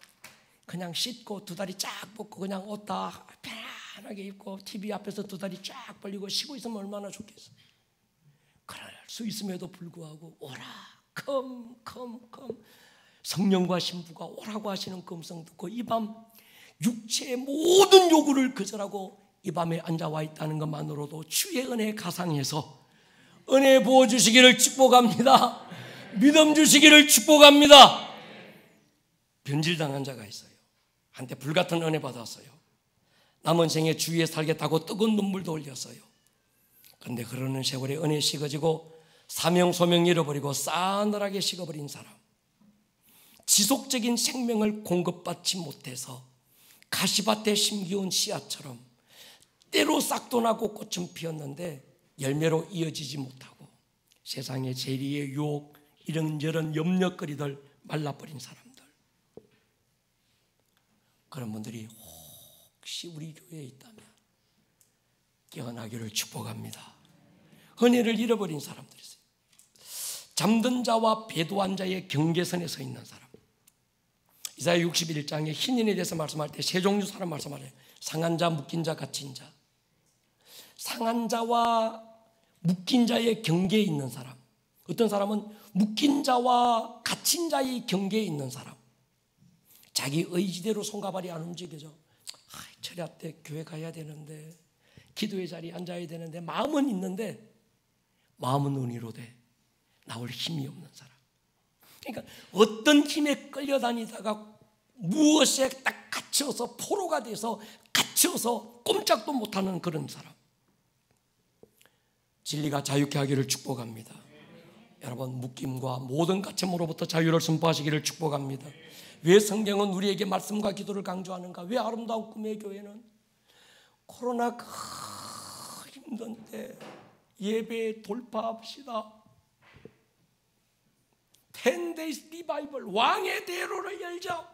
그냥 씻고 두 다리 쫙 뻗고 그냥 옷 다 편안하게 입고 TV 앞에서 두 다리 쫙 벌리고 쉬고 있으면 얼마나 좋겠어. 그럴 수 있음에도 불구하고 오라 컴 성령과 신부가 오라고 하시는 그 음성 듣고 이 밤 육체의 모든 요구를 거절하고 이 밤에 앉아와 있다는 것만으로도 주의 은혜 가상해서 은혜 부어주시기를 축복합니다. 믿음 주시기를 축복합니다. 변질당한 자가 있어요. 한때 불같은 은혜 받았어요. 남은 생에 주위에 살겠다고 뜨거운 눈물도 흘렸어요. 그런데 그러는 세월에 은혜 식어지고 사명 소명 잃어버리고 싸늘하게 식어버린 사람, 지속적인 생명을 공급받지 못해서 가시밭에 심기운 씨앗처럼 때로 싹도 나고 꽃은 피었는데 열매로 이어지지 못하고 세상의 재리의 유혹, 이런저런 염려거리들 말라버린 사람들, 그런 분들이 혹시 우리 교회에 있다면 깨어나기를 축복합니다. 은혜를 잃어버린 사람들이 있어요. 잠든 자와 배도한 자의 경계선에 서 있는 사람. 이사야 61장에 흰인에 대해서 말씀할 때 세 종류 사람 말씀하래요. 상한 자, 묶인 자, 갇힌 자. 상한 자와 묶인 자의 경계에 있는 사람. 어떤 사람은 묶인 자와 갇힌 자의 경계에 있는 사람. 자기 의지대로 손가발이 안 움직여져. 철야 때 교회 가야 되는데, 기도의 자리에 앉아야 되는데, 마음은 있는데 마음은 은혜로 돼. 나올 힘이 없는 사람. 그러니까 어떤 힘에 끌려다니다가 무엇에 딱 갇혀서 포로가 돼서 갇혀서 꼼짝도 못하는 그런 사람. 진리가 자유케 하기를 축복합니다. 여러분, 묶임과 모든 갇힘으로부터 자유를 선포하시기를 축복합니다. 왜 성경은 우리에게 말씀과 기도를 강조하는가? 왜 아름다운 꿈의 교회는 코로나가 힘든 때 예배 돌파합시다. 10days 리바이벌, 왕의 대로를 열자.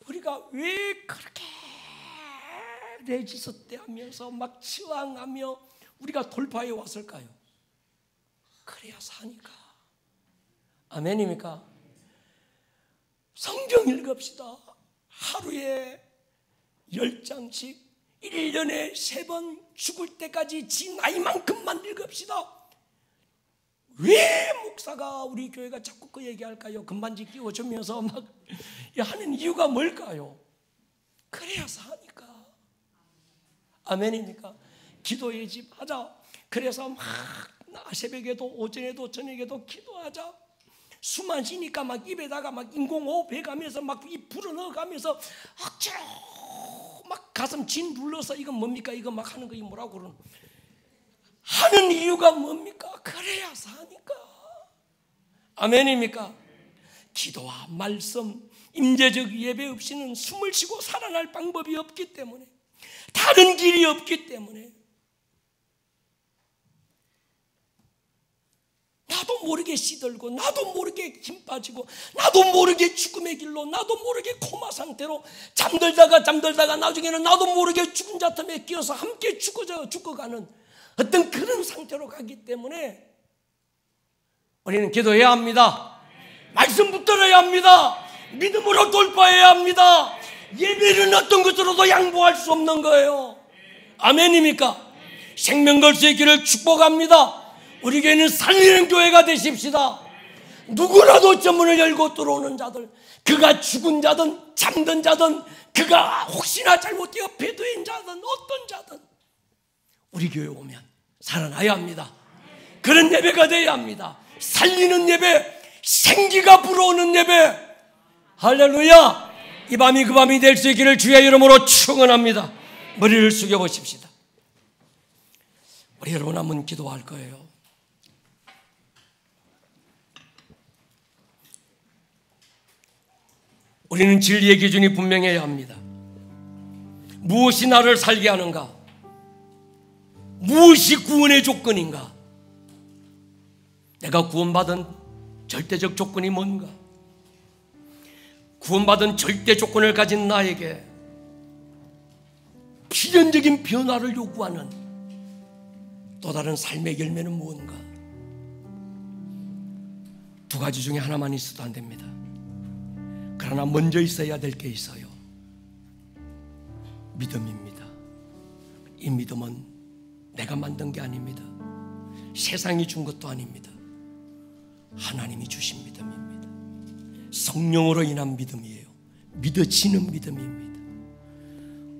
우리가 왜 그렇게 레지스 때 하면서 막 치왕하며 우리가 돌파해 왔을까요? 그래야 사니까. 아멘입니까? 성경 읽읍시다. 하루에 10장씩 1년에 3번 죽을 때까지 지 나이만큼만 읽읍시다. 왜 목사가 우리 교회가 자꾸 그 얘기할까요? 금반지 끼워주면서 막 하는 이유가 뭘까요? 그래야 사니까. 아멘입니까? 기도의 집 하자. 그래서 막 새벽에도 오전에도 저녁에도 기도하자. 숨 안 쉬니까 막 입에다가 막 인공호흡 해가면서 막 입 불어넣어가면서 억지로 막 가슴 진 눌러서 이건 뭡니까? 이거 막 하는 거 이거 뭐라고 그러는 하는 이유가 뭡니까? 그래야 사니까. 아멘입니까? 기도와 말씀, 임재적 예배 없이는 숨을 쉬고 살아날 방법이 없기 때문에, 다른 길이 없기 때문에 나도 모르게 시들고, 나도 모르게 힘 빠지고, 나도 모르게 죽음의 길로, 나도 모르게 코마 상태로 잠들다가 나중에는 나도 모르게 죽은 자 틈에 끼어서 함께 죽어가는 어떤 그런 상태로 가기 때문에 우리는 기도해야 합니다. 말씀 붙들어야 합니다. 믿음으로 돌파해야 합니다. 예배는 어떤 것으로도 양보할 수 없는 거예요. 아멘입니까? 생명 걸 수 있기를 축복합니다. 우리 교회는 살리는 교회가 되십시다. 누구라도 저 문을 열고 들어오는 자들, 그가 죽은 자든 잠든 자든, 그가 혹시나 잘못되어 배도인 자든 어떤 자든 우리 교회에 오면 살아나야 합니다. 그런 예배가 되어야 합니다. 살리는 예배, 생기가 불어오는 예배. 할렐루야. 이 밤이 그 밤이 될 수 있기를 주의 이름으로 축원합니다. 머리를 숙여보십시다. 우리 여러분 한번 기도할 거예요. 우리는 진리의 기준이 분명해야 합니다. 무엇이 나를 살게 하는가? 무엇이 구원의 조건인가? 내가 구원받은 절대적 조건이 뭔가? 구원받은 절대 조건을 가진 나에게 필연적인 변화를 요구하는 또 다른 삶의 열매는 무엇인가? 두 가지 중에 하나만 있어도 안 됩니다. 그러나 먼저 있어야 될 게 있어요. 믿음입니다. 이 믿음은 내가 만든 게 아닙니다. 세상이 준 것도 아닙니다. 하나님이 주신 믿음입니다. 성령으로 인한 믿음이에요. 믿어지는 믿음입니다.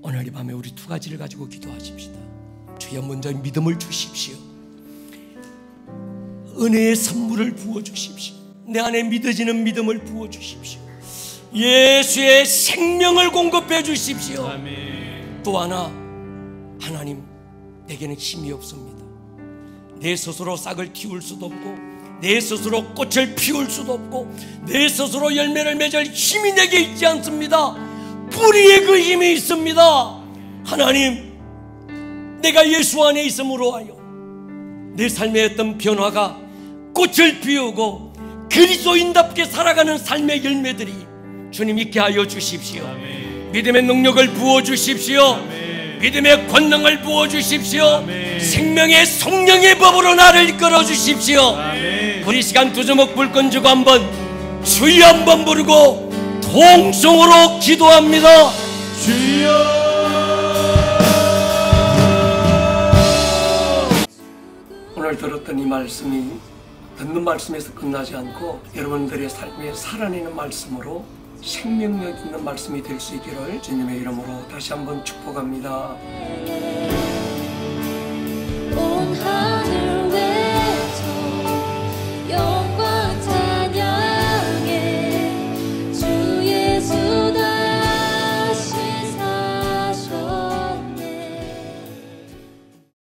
오늘 이 밤에 우리 두 가지를 가지고 기도하십시다. 주여, 먼저 믿음을 주십시오. 은혜의 선물을 부어주십시오. 내 안에 믿어지는 믿음을 부어주십시오. 예수의 생명을 공급해 주십시오. 아멘. 또 하나, 하나님, 내게는 힘이 없습니다. 내 스스로 싹을 틔울 수도 없고, 내 스스로 꽃을 피울 수도 없고, 내 스스로 열매를 맺을 힘이 내게 있지 않습니다. 뿌리에 그 힘이 있습니다. 하나님, 내가 예수 안에 있음으로 하여 내 삶의 어떤 변화가 꽃을 피우고 그리스도인답게 살아가는 삶의 열매들이 주님 있게 하여 주십시오. 아멘. 믿음의 능력을 부어주십시오. 아멘. 믿음의 권능을 부어주십시오. 아멘. 생명의 성령의 법으로 나를 이끌어 주십시오. 아멘. 우리 시간 두 주먹 불끈 주고 한번 주여 한번 부르고 통성으로 기도합니다. 주여. 오늘 들었던 이 말씀이 듣는 말씀에서 끝나지 않고 여러분들의 삶에 살아내는 말씀으로 생명력 있는 말씀이 될 수 있기를 주님의 이름으로 다시 한번 축복합니다. 온 하늘